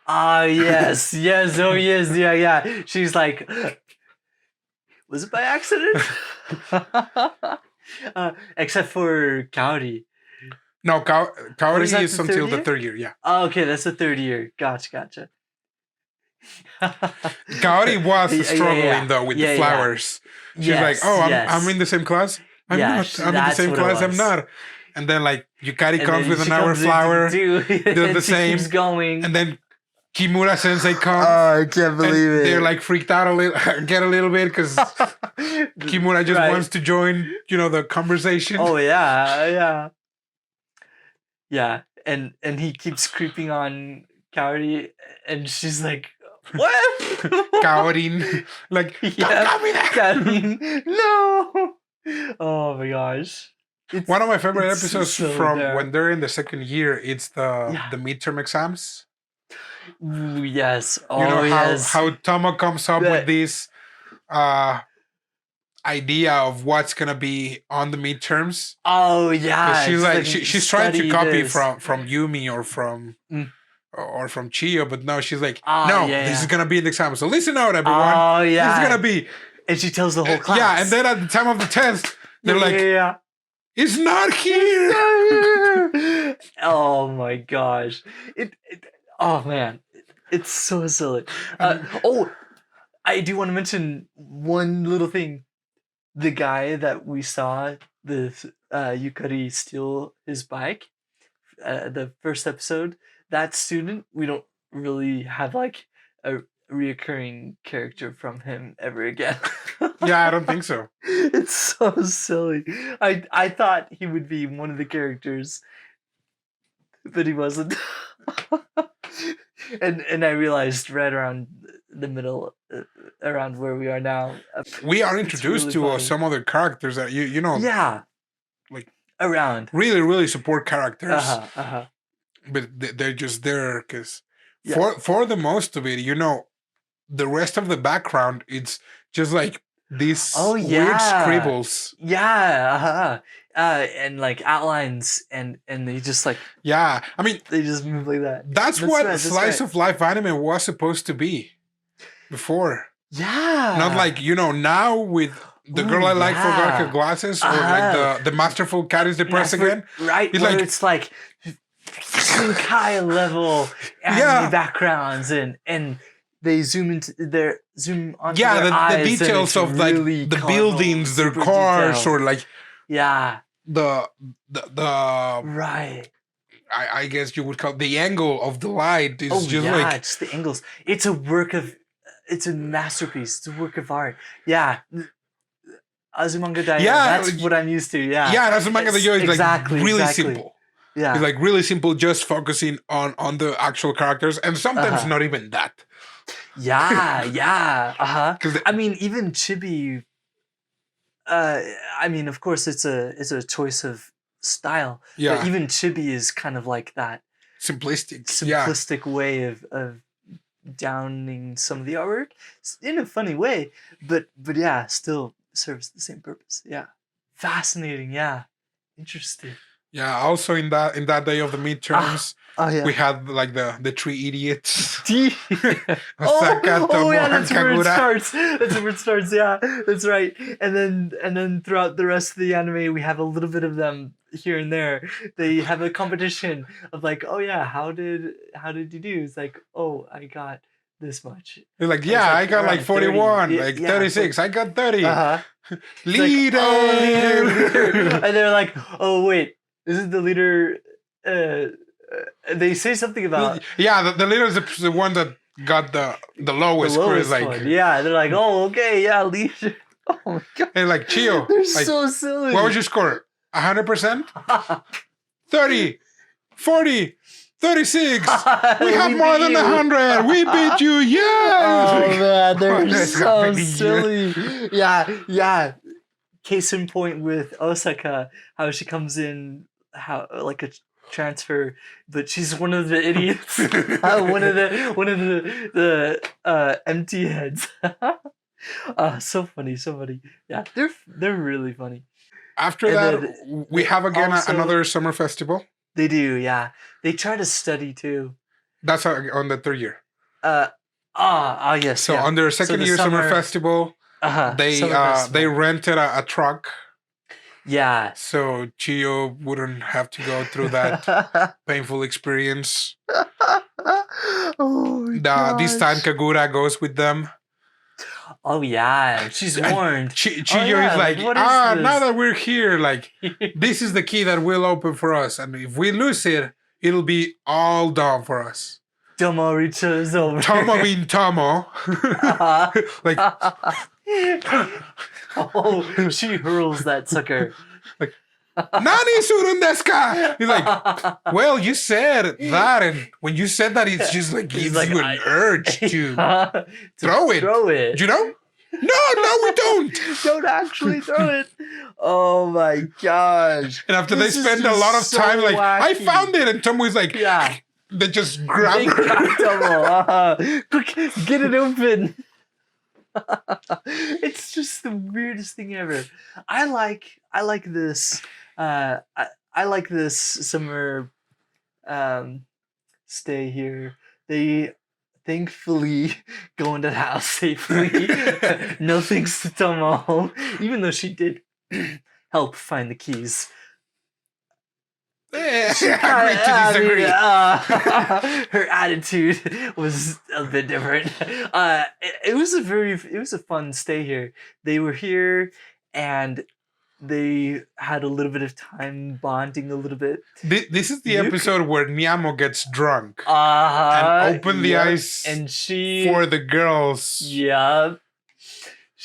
Yes. Oh yes, yeah. She's like, was it by accident? Except for Kaori. No, Kaori is until the third year. Yeah. Oh, okay, that's the third year. Gotcha. Kaori was struggling though with the flowers. She's like, I'm in the same class. I'm not. I'm in the same class. I'm not. And then like Yukari comes with another flower. They're the same. Keeps going. And then Kimura Sensei comes. Oh, I can't believe it. They're like freaked out a little bit because Kimura just wants to join, the conversation. Oh yeah. And he keeps creeping on Kaori, and she's like, what? Kaorin. Like, don't call me that. Kaorin. No. Oh my gosh. One of my favorite episodes from when they're in the second year, it's the midterm exams. Ooh, yes. How Tomo comes up with this idea of what's gonna be on the midterms. Oh yeah. She's like she's trying to copy from Yumi or from Chio, but no, she's like, this is gonna be an exam. So listen out, everyone. Oh yeah. This is gonna be. And she tells the whole class. Yeah, and then at the time of the test, they're like, it's not here. Oh my gosh. Oh man. It's so silly. I do want to mention one little thing. The guy that we saw, the Yukari steal his bike, the first episode, that student, we don't really have like a reoccurring character from him ever again. Yeah, I don't think so. It's so silly. I thought he would be one of the characters, but he wasn't. And I realized right around the middle, around where we are now, we are introduced to some other characters that you know, like around really, really support characters. But they're just there because for the most of it, the rest of the background, it's just like these weird scribbles. Yeah. and like outlines, and they just like Yeah, I mean, they just move like that. that's what slice of life anime was supposed to be before. Yeah. Not like, now with the girl I like forgot her glasses, or like the masterful cat is depressed again. Right, it's where like, it's like Shinkai level anime backgrounds, and they zoom onto their the details of like really the buildings, their cars, detailed. Or like the right. I guess you would call it the angle of the light is just the angles. It's a masterpiece. It's a work of art. Yeah. Azumanga Daioh. That's what I'm used to. Yeah. Yeah, Azumanga Daioh is like really simple. Yeah. It's like really simple, just focusing on the actual characters, and sometimes not even that. Yeah. I mean, even Chibi. I mean, of course, it's a choice of style. Yeah. But even Chibi is kind of like that simplistic way of downing some of the artwork in a funny way, but yeah, still serves the same purpose. Yeah, fascinating. Yeah, interesting. Yeah. Also, in that day of the midterms, we had like the three idiots. Osaka, Tomo, that's where it starts. That's where it starts. Yeah, that's right. And then throughout the rest of the anime, we have a little bit of them here and there. They have a competition of like, oh yeah, how did you do? It's like, oh, I got this much. They're like, yeah, I got like 41, 30. Like 36. I got 30. Leader. Like, leader. And they're like, oh wait, isn't the leader? They say something about the leader is the one that got the lowest score. Like one. Yeah, they're like, oh okay, yeah, leader. Oh my god. And like, chill. They're like, so silly. What was your score? 100%? 30, 40, 36. We have more than 100. We beat you. Yeah. Oh man, they're so silly. Yeah. Case in point with Osaka, how she comes in, how like a transfer, but she's one of the idiots. one of the empty heads. So funny. Yeah, they're really funny. After that, we have again another summer festival. They do, yeah. They try to study too. That's on the third year. Yes. So on their second year summer festival, they rented a truck. Yeah. So Chiyo wouldn't have to go through that painful experience. This time Kagura goes with them. Oh yeah, she's warned. Chiyo is like, now that we're here, like, this is the key that will open for us, and if we lose it, it'll be all done for us. Tomo reaches over. Tomo being Tomo. Like, she hurls that sucker. Like, Nani surun desu ka? He's like, well, you said that, and when you said that, it's just like gives you an urge to throw it. You know? No, we don't. Don't actually throw it. Oh my gosh. And after they spend a lot of time, like, wacky. I found it, and Tomo is like, they just grab her. Quick, get it open. It's just the weirdest thing ever. I like this. I like this summer stay here. They thankfully go into the house safely. No thanks to Tomo, even though she did help find the keys. Agree to disagree. Her attitude was a bit different. It was a fun stay here. They were here and they had a little bit of time bonding a little bit. This is the episode where Nyamo gets drunk and open the eyes and for the girls. Yeah.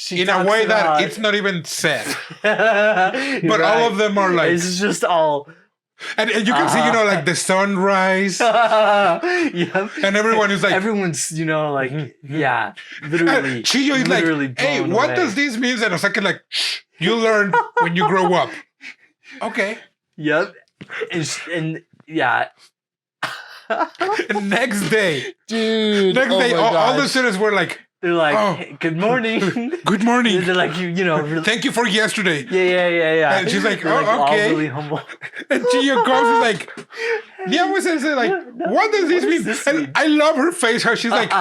In a way that it's not even said. But all of them are like... It's just all... And you can see, like the sunrise. Yep. And everyone is like... Everyone's, like, yeah, literally. And Chiyo is like, hey, what does this mean? And Osaka like, shh, you learn when you grow up. Okay. Yep. And yeah. And next day. Dude. All the students were like, They're like, hey, good morning. Good morning. They're like, really, thank you for yesterday. Yeah. And she's like, They're oh, all okay. really humble. And Chiyo comes and like, yeah, was like, what does this mean? And I love her face, how she's like,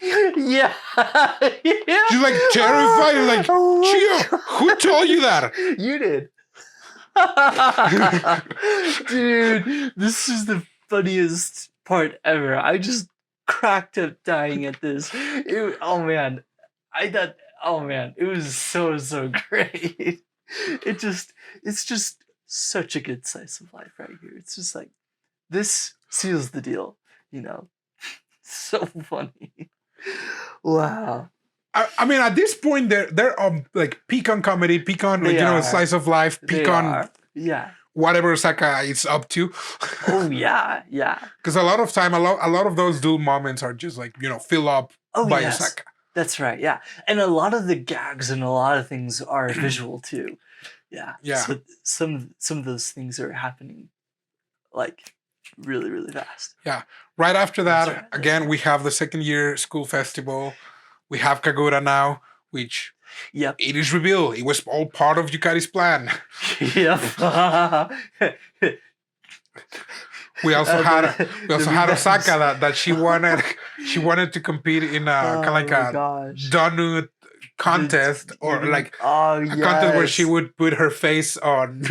yeah. she's like terrified. Like, Chiyo, who told you that? You did. Dude, this is the funniest part ever. I just cracked up dying at this. Oh man, it was so great. It's just such a good slice of life right here. It's just like, this seals the deal, So funny. Wow. I mean, at this point, they're like pecan comedy, pecan, slice of life, pecan, whatever Osaka is up to. Oh yeah. Because a lot of time, a lot of those dual moments are just like fill up by Osaka. That's right. Yeah, and a lot of the gags and a lot of things are visual too. Yeah. So some of those things are happening like really fast. Yeah. Right after that, again, we have the second year school festival. We have Kagura now, which it is revealed it was all part of Yukari's plan. Yep. We also had Osaka that she wanted to compete in a kind of like a donut contest or like a contest where she would put her face on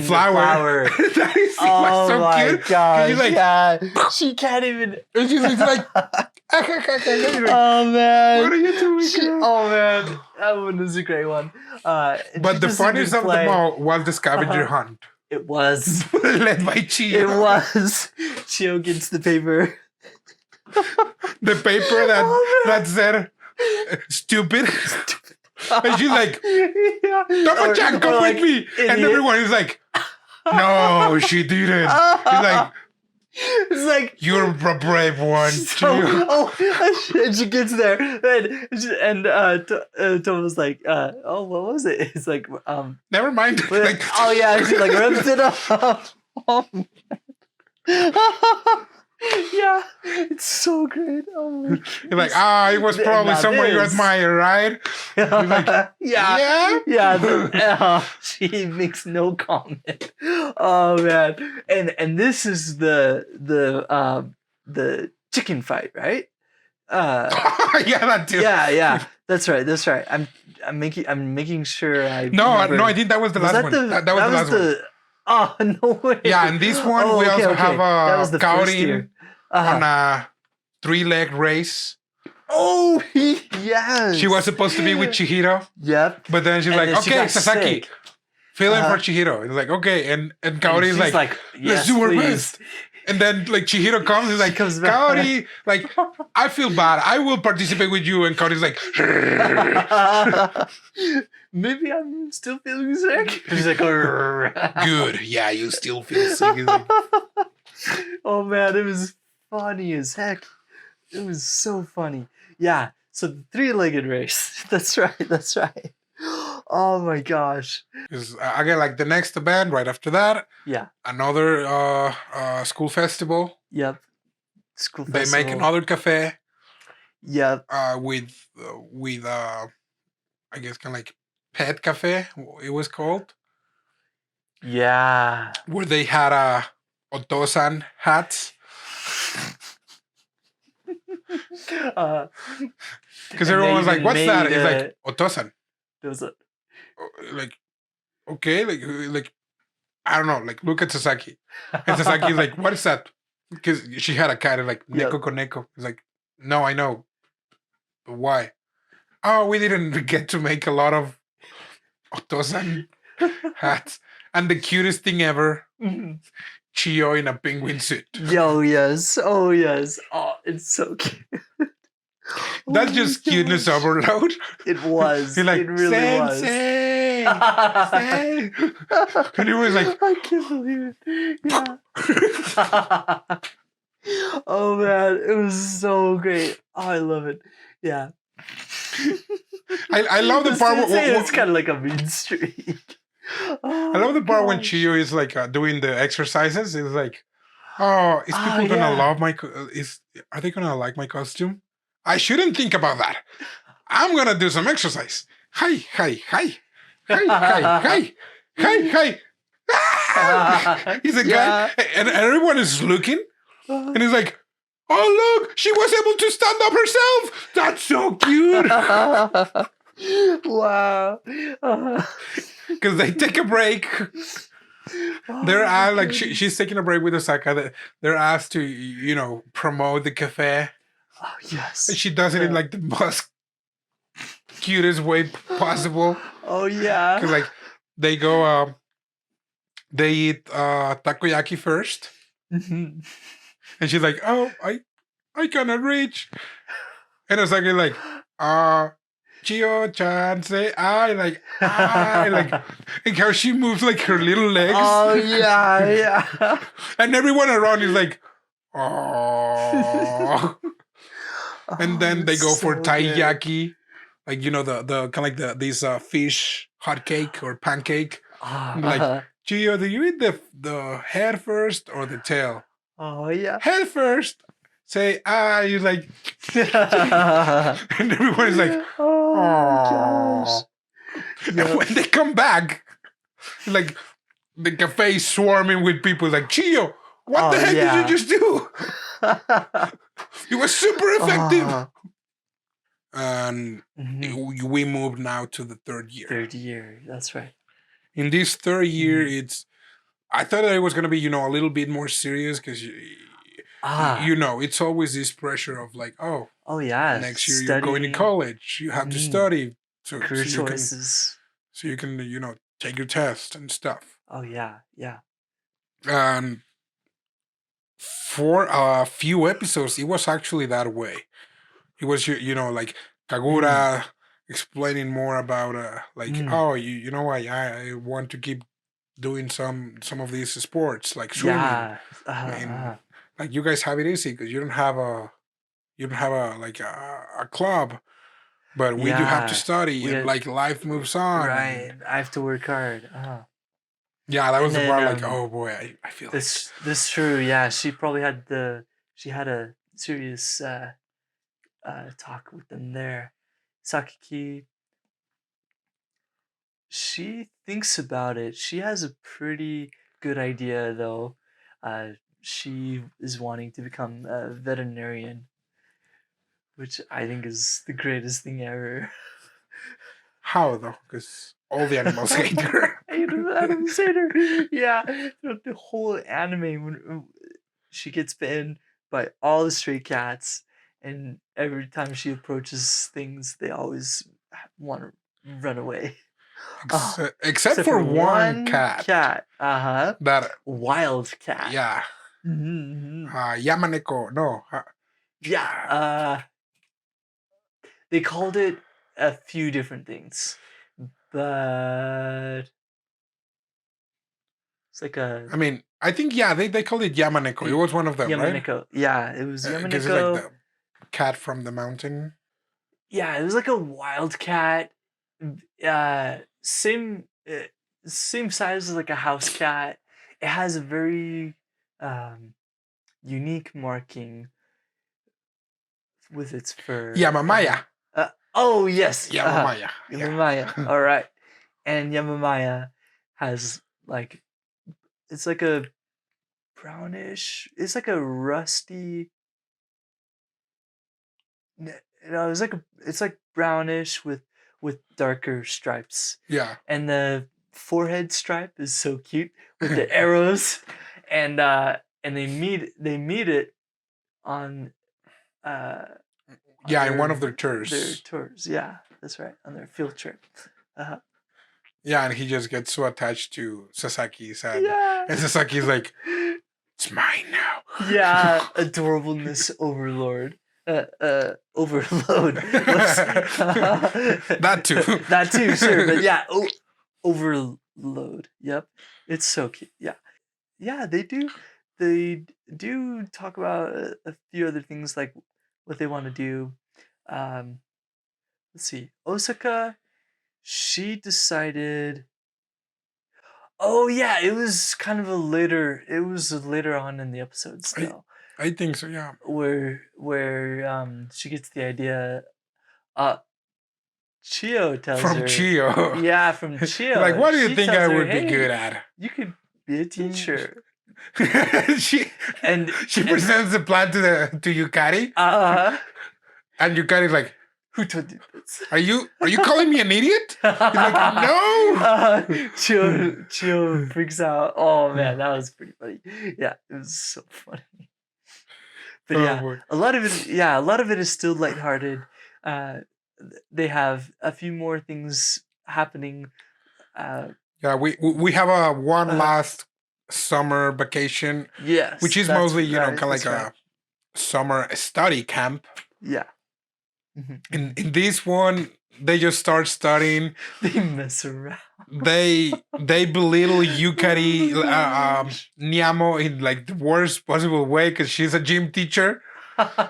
flour. That is so cute. Gosh, like, she can't even. And she's like, oh man, what are you doing? Oh man, that one was a great one. But the funniest of them all was the scavenger hunt. It was led by Chiyo. It was. Chiyo gets the paper. The paper that said stupid. And she's like, Tomo-chan, come with me. Idiot. And everyone is like, no, she didn't. He's like, it's like, you're a brave one. And she gets there, and Tomo's like, oh, what was it? It's like, never mind. Like, oh yeah, she like rips it off. Yeah, it's so great. Oh my God. You're like, it was probably someone you admire, right? Like, she makes no comment. Oh man, and this is the chicken fight, right? Yeah, that too. Yeah, that's right. I'm making sure I. No, I think that was the last one. That was the last one. Oh, no way. Yeah, and this one we also have Kaori on a 3-leg race. Oh, yes. She was supposed to be with Chihiro. Yep. But then she's like, okay, Sasaki, fill in for Chihiro. It's like, okay. And Kaori is like, let's do our best. And then like Chihiro comes, he's like, Kaori, like, I feel bad. I will participate with you. And Kaori's like, maybe I'm still feeling sick. She's like, good. Yeah, you still feel sick. Like, oh man, it was funny as heck. It was so funny. Yeah. So the 3-legged race. That's right. Oh my gosh. Again, like the next event right after that. Yeah. Another school festival. Yep. School festival. They make another cafe. Yep. With I guess kind of like pet cafe. It was called. Yeah. Where they had Otosan hats. Because everyone was like, "What's that?" It's like Otosan. Like, okay, like I don't know. Like, look at Sasaki, and Sasaki's like, "What is that?" Because she had a cat, and like Neko Koneko. It's like, no, I know, but why? Oh, we didn't get to make a lot of Otosan hats, and the cutest thing ever. Chiyo in a penguin suit. Oh yes. Oh, it's so cute. That's just cuteness overload. It was. Like, it really Sensei! Sensei! And he was like, I can't believe it. Yeah. Oh man, it was so great. Oh, I love it. Yeah. I love the part where it's kind of like a mean streak. I love the part when Chiyo is like doing the exercises. It's like, is people gonna love my? Are they gonna like my costume? I shouldn't think about that. I'm gonna do some exercise. Hi, hi, hi. Hi, hi, hi. Hi, hi. Ah! He's a guy, and everyone is looking, and he's like, oh, look, she was able to stand up herself. That's so cute. Wow. Because they take a break. They're like she's taking a break with Osaka. They're asked to promote the cafe. Oh yes. And she does it in like the most cutest way possible. Oh yeah. Because like they go they eat takoyaki first. Mm-hmm. And she's like, oh, I cannot reach. And Osaka like, Chio-chan, say I like, and how she moves like her little legs. Oh yeah. And everyone around is like, oh. And then they go for taiyaki, like the kind of like these fish hot cake or pancake. Like, Chio, do you eat the head first or the tail? Oh yeah. Head first. Say you like, and everyone is like, oh gosh. Yep. And when they come back, like the cafe is swarming with people. Like, Chio, what the heck did you just do? It was super effective. And we moved now to the third year. Third year, that's right. In this third year, I thought that it was going to be, a little bit more serious because, it's always this pressure of like, oh yeah, next year you're going to college. You have to study. Career choices. So you can, take your test and stuff. Oh, yeah. And for a few episodes, it was actually that way. It was, like Kagura explaining more about, oh, you know, I want to keep doing some of these sports like swimming. Yeah. And like you guys have it easy because you don't have a club, but we do have to study and like life moves on. Right, I have to work hard. Yeah, that was the part. Like, oh boy, I feel this. This true. Yeah, she probably had a serious talk with them there. Sakiki. She thinks about it. She has a pretty good idea though. She is wanting to become a veterinarian, which I think is the greatest thing ever. How though? Because all the animals hate her. Animals hate her. Yeah, the whole anime when she gets bitten by all the stray cats, and every time she approaches things, they always want to run away. Except for one cat. That wild cat. Yeah. Yamaneko. No. Yeah. They called it a few different things, but it's like a. I mean, I think they called it Yamaneko. It was one of them, Yamaneko. Right? Yeah, it was Yamaneko. Because it's like the cat from the mountain. Yeah, it was like a wild cat. Same size as like a house cat. It has a very unique marking with its fur. Yamamaya. Oh yes, Yamamaya. Yamamaya. Yeah. All right, and Yamamaya has like, it's like a brownish. It's like a rusty. It's like brownish with darker stripes. Yeah. And the forehead stripe is so cute with the arrows, and they meet it on in one of their tours. Their tours, yeah, that's right, on their field trip. Yeah, and he just gets so attached to Sasaki's head. Yeah. And Sasaki's like, it's mine now. Yeah, adorableness overlord. Overload. That too. That too, sure. But yeah, overload. Yep. It's so cute. Yeah. Yeah, they do talk about a few other things, like what they want to do. Let's see. Osaka, she decided. Oh yeah, it was later on in the episode still. I think so. Yeah. Where she gets the idea. Chio tells From her. Chio. Yeah, from Chio. Like, what do you She think tells I her, would be "Hey, good at? You could be a teacher." she And presents the plan to Yukari, and Yukari's like, "Who told you this? Are you calling me an idiot?" He's like, "No." Chio freaks out. Oh man, that was pretty funny. Yeah, it was so funny. But yeah, boy. a lot of it is still lighthearted. They have a few more things happening. Yeah, we have a one last summer vacation. Yes, which is mostly kind of like a summer study camp. Yeah. In this one, they just start studying. They mess around. They belittle Yukari Niamo in like the worst possible way because she's a gym teacher.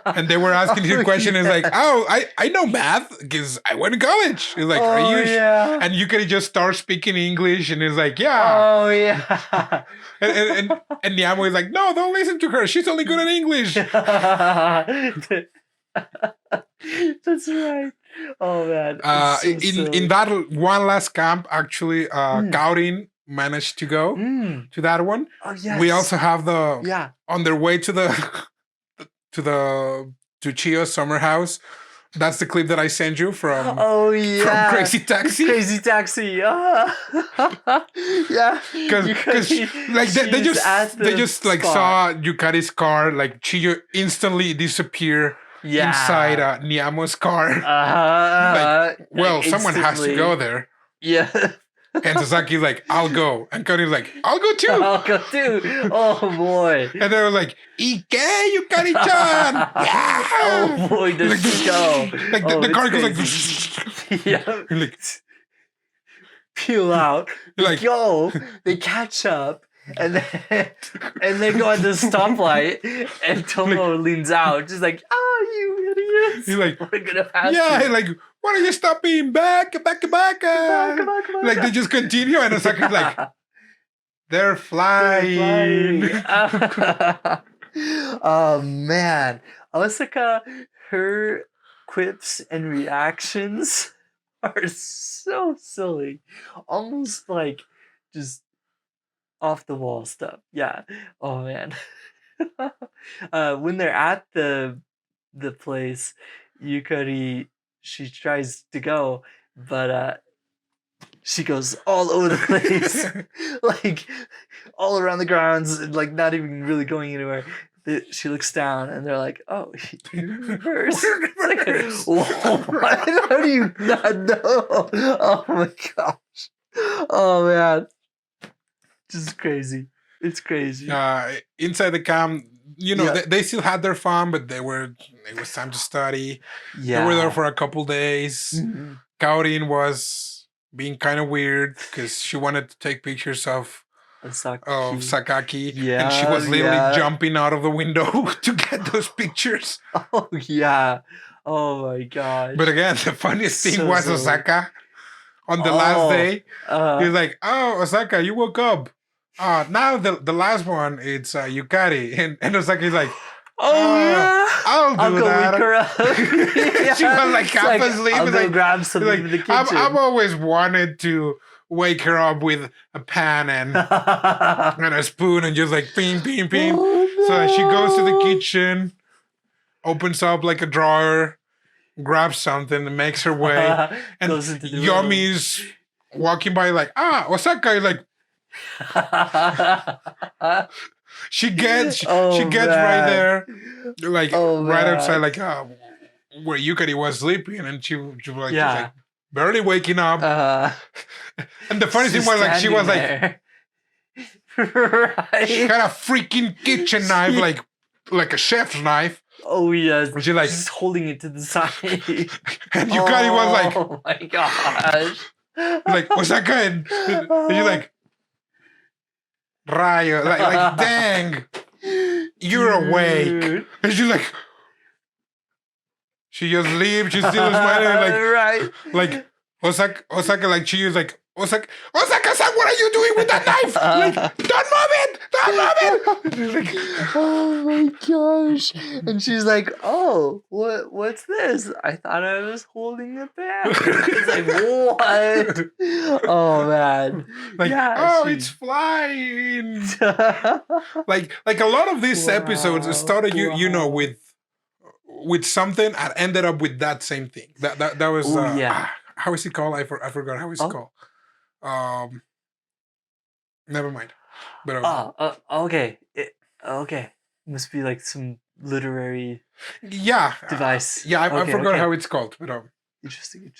And they were asking her question. It's like, oh, I know math because I went to college. It's like, are you? Yeah. And Yukari just starts speaking English, and it's like, yeah. Oh yeah. and Niamo is like, no, don't listen to her. She's only good at English. That's right. Oh man. In that one last camp, actually, Gaurin managed to go to that one. Oh yes. We also have on their way to Chio's summer house. That's the clip that I sent you from. Oh yeah. From Crazy Taxi. Crazy Taxi. Yeah. Because like they just like saw Yukari's car, like Chio instantly disappear inside Niamo's car. Like, someone has to go there. Yeah. And Sasaki's like, I'll go. And Kari's like, I'll go too. I'll go too. Oh boy. And they were like, Ike, Yukari-chan! Yeah! Oh boy, let's go. Like the car goes like, yeah. Like, peel out. Like, go. They catch up. And then go at the stoplight, and Tomo leans out, just like, "Oh, you idiots! He's like, we're gonna pass." Yeah, you. Like, why don't you stop being back? Come on. Like they just continue, and Osaki's like, they're flying. Oh man, Osaka, her quips and reactions are so silly, almost like just off the wall stuff. Yeah. Oh man. When they're at the place, Yukari, she tries to go, but she goes all over the place, like all around the grounds, and like not even really going anywhere. She looks down, and they're like, "Oh, you're in reverse." Like, what? How do you not know? Oh my gosh. Oh man. Just crazy. It's crazy. Inside the camp, they still had their fun, but it was time to study. Yeah. They were there for a couple days. Mm-hmm. Kaurin was being kind of weird because she wanted to take pictures of Sakaki. Yeah. And she was literally jumping out of the window to get those pictures. Oh, yeah. Oh, my gosh. But again, the funniest thing was Osaka. On the last day, he's like, "Oh, Osaka, you woke up. Now the last one, it's Yukari." And Osaki's like, I'll do that. Wake her up. She was like half asleep. I'll go grab something in the kitchen. I've always wanted to wake her up with a pan and a spoon and just like ping, ping, ping. Oh, no. So she goes to the kitchen, opens up like a drawer, grabs something, and makes her way. And Yomi's walking by like, Osaka is like, she gets right there, like right outside, like where Yukari was sleeping, and she was like, just, like barely waking up. And the funny thing was like she was there. Like she had a freaking kitchen knife, like a chef's knife. Oh yes, she's like just holding it to the side. And Yukari was like, "Oh my gosh!" Like Osaka, and she's like, Rayo, like dang, you're awake. And she's like, she just leaves. She's still smiling, like Osaka, like she is like, Osaka-san, what are you doing with that knife? Like, don't move it! Don't move it! Oh my gosh. And she's like, oh, what's this? I thought I was holding a pen. It's like, what? Oh man. Like, yeah, it's flying. like a lot of these episodes started with something and ended up with that same thing. That was how is it called? I forgot how it's called. Never mind. But okay. Okay. Must be like some literary device. I forgot how it's called. But interesting.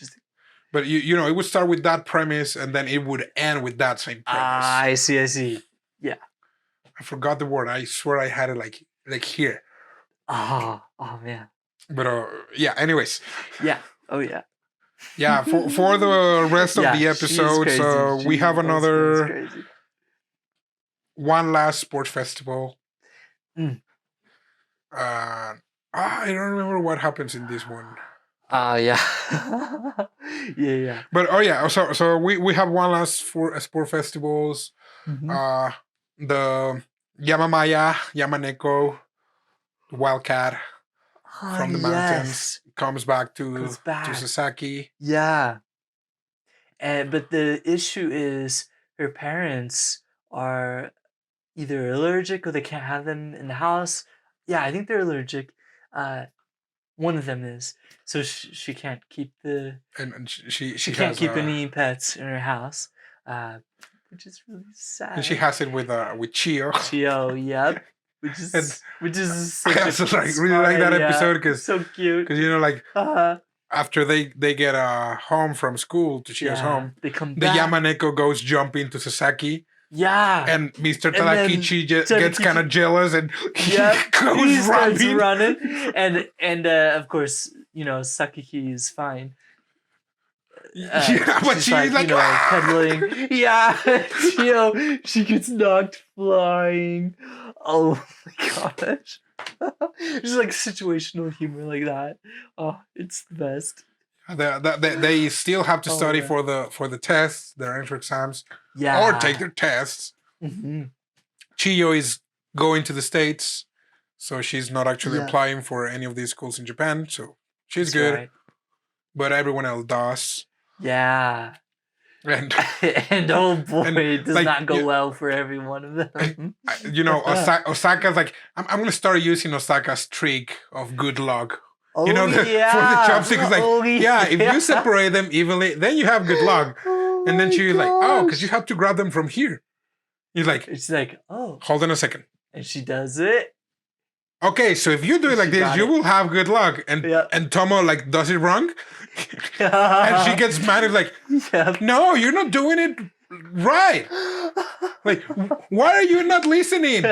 But it would start with that premise and then it would end with that same premise. I see. Yeah. I forgot the word. I swear I had it like here. Oh man. But anyways. Yeah. Oh yeah. Yeah, for the rest of the episodes, we have another one last sports festival. I don't remember what happens in this one. Yeah. Yeah. But so we have one last sport festivals. The Yamaneko, the Wildcat from the mountains comes back to Sasaki. Yeah. But the issue is her parents are either allergic or they can't have them in the house. Yeah, I think they're allergic. One of them is. So she can't keep she can't keep any pets in her house. Which is really sad. And she has it with Chio. Chio, yep. Which is such I also really like that episode because so cute. Because after they get home from school to Chio's home, they come back. The Yamaneko goes jumping to Sasaki. Yeah. And Mr. Tadakichi gets kind of jealous and he goes running. And of course, Sakiki is fine. But she's like pedaling. Yeah. She gets knocked flying. Oh my gosh. Just like situational humor like that. Oh, it's the best. They still have to study for the tests, their entrance exams, or take their tests. Chiyo is going to the States, so she's not actually applying for any of these schools in Japan, so she's good. Right. But everyone else does. Yeah. And oh boy, it does not go well for every one of them. Osaka's like, I'm going to start using Osaka's trick of good luck. For the chopsticks, like, if you separate them evenly, then you have good luck. And then she's like, because you have to grab them from here. She's like, hold on a second. And she does it. Okay, so if you do it like this, you will have good luck. And Tomo like does it wrong. And she gets mad and like, no, you're not doing it right. Like, why are you not listening?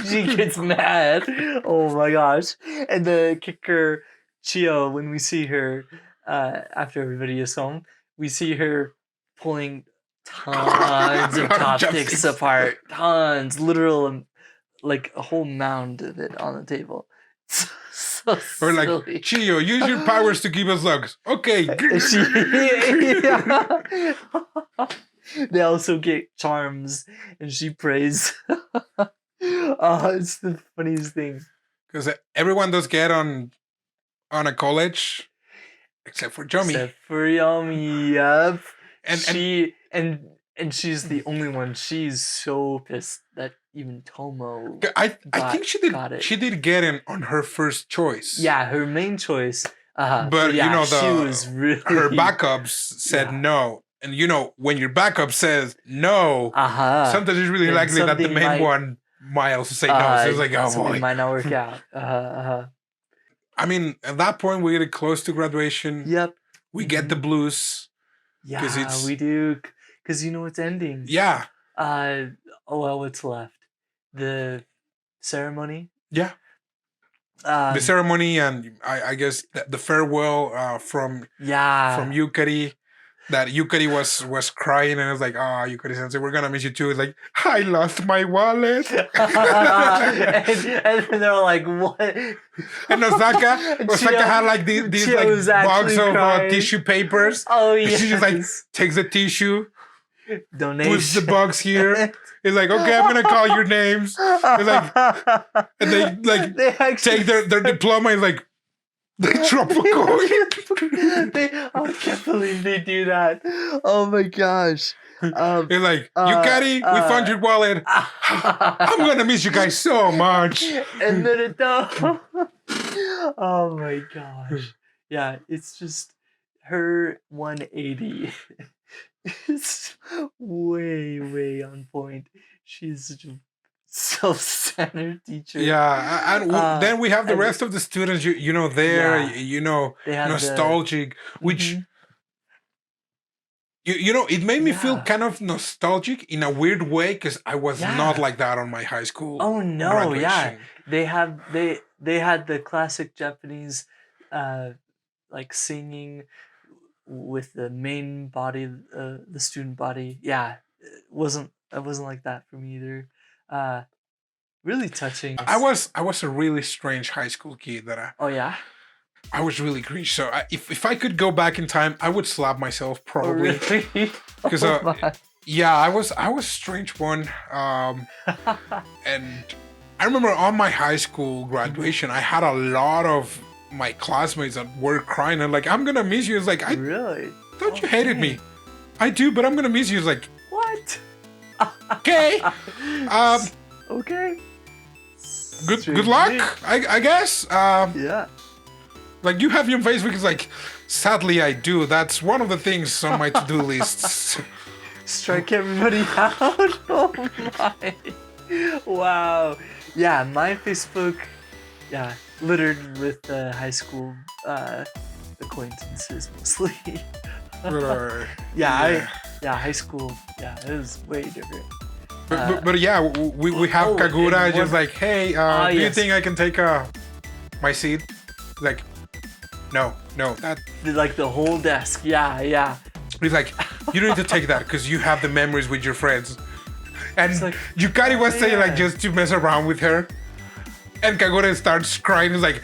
She gets mad. Oh my gosh. And the kicker, Chio, when we see her after everybody is home, we see her pulling tons of chopsticks apart. Tons. Literal, like a whole mound of it on the table. So or like, Chio, use your powers to give us luck. Okay. They also get charms, and she prays. It's the funniest thing. Because everyone does get on a college, except for Yomi. Except for Yomi, yep. And she's the only one. She's so pissed that even Tomo. I think she did. She did get in on her first choice. Yeah, her main choice. But she was really... her backups said no. And when your backup says no, sometimes it's really likely that the main one might also say no. So it's like, something might not work out. I mean, at that point, we get close to graduation. Yep. We get the blues. Yeah, we do. Because it's ending. Yeah. What's left? The ceremony? Yeah. The ceremony and I guess the farewell from Yukari. that Yukari was crying, and I was like, "Oh, Yukari Sensei, we're gonna miss you too." It's like, I lost my wallet. and they're like, what? And Osaka had like these like box of tissue papers. Oh yeah. And she just like takes the tissue, donation. puts the box here. It's like, okay, I'm gonna call your names. It's like, and they like take their diploma and like they drop a coin. I can't believe they do that. Oh my gosh. It's like, Yukari, we found your wallet. I'm gonna miss you guys so much. And then it oh my gosh. Yeah, it's just her 180. It's way on point. She's such a self-centered teacher. Yeah, and then we have the rest of the students. You know, nostalgic, which you know, it made me feel kind of nostalgic in a weird way because I was not like that on my high school. Oh no, graduation. yeah, they had the classic Japanese, like singing with the main body, the student body. Yeah, it wasn't like that for me either. Really touching. I was a really strange high school kid that I was really cringe. So if I could go back in time, I would slap myself probably. Because I was a strange one. And I remember on my high school graduation, I had a lot of my classmates that were crying and like, I'm gonna miss you. It's like, really? Thought you hated me. I do, but I'm gonna miss you. It's like, what? Okay. Okay. Good luck, I guess. Yeah. Like, you have your Facebook. It's like, sadly, I do. That's one of the things on my to-do lists. Strike everybody out. Oh my. Wow. Yeah, my Facebook, littered with high school acquaintances mostly. High school. Yeah, it was way different. But yeah, we have Kagura just like, hey, do you think I can take my seat? Like, no, that like the whole desk. Yeah. He's like, you don't need to take that because you have the memories with your friends. And like, Yukari was saying like just to mess around with her, and Kagura starts crying. He's like,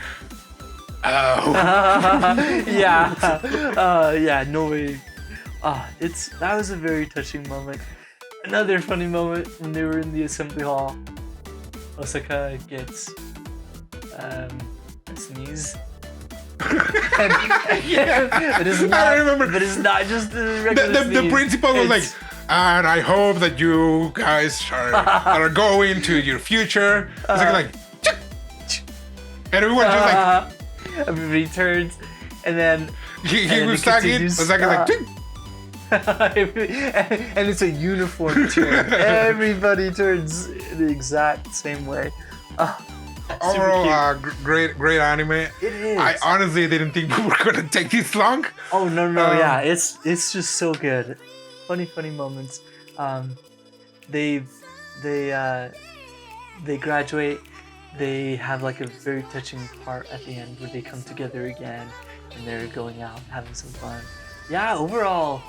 oh. Yeah, no way. That was a very touching moment. Another funny moment when they were in the assembly hall. Osaka gets a sneeze. It is not, I remember. But it's not just a regular sneeze. The principal was like, and I hope that you guys are going to your future. It's like, and everyone just like, everybody turns, and then he was talking. Was like, and it's a uniform turn. Everybody turns the exact same way. Overall, great anime. It is. I honestly didn't think we were gonna take this long. Oh no, yeah, it's just so good. Funny moments. They graduate. They have like a very touching part at the end where they come together again and they're going out having some fun. Yeah, overall,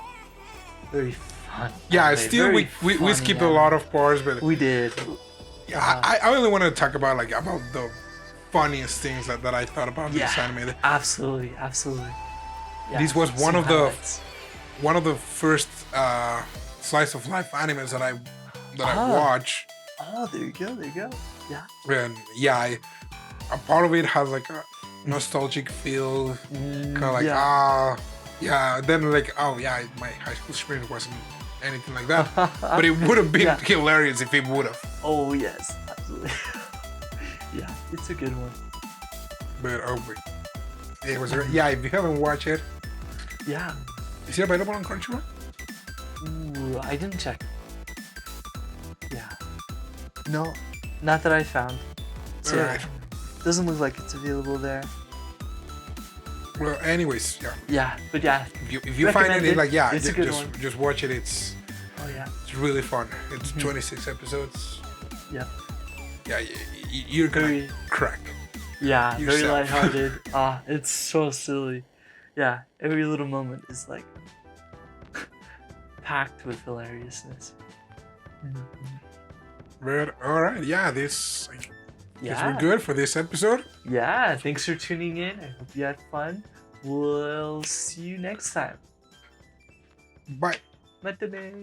very fun. Yeah, still we skipped a lot of parts, but we did. Yeah, I only want to talk about the funniest things that I thought about this anime. Absolutely. Yeah, this was one of the first slice of life animes that I watched. Oh, there you go. Yeah. And a part of it has like a nostalgic feel, kind of like Then like my high school experience wasn't anything like that, but it would have been hilarious if it would have. Oh yes, absolutely. Yeah, it's a good one. But it was if you haven't watched it, is it available on Crunchyroll? Ooh, I didn't check. Yeah, no, not that I found. So Alright. Doesn't look like it's available there. Well, anyways, yeah, but yeah, if you find it, it's a good one. Just watch it. It's really fun. It's 26 episodes. Yeah. Yeah, you're gonna crack. Yeah, yourself. very lighthearted. It's so silly. Yeah, every little moment is like packed with hilariousness. Mhm. But all right, yeah, this. I guess we're Yeah. good for this episode. Yeah. Thanks for tuning in. I hope you had fun. We'll see you next time. Bye. Matane.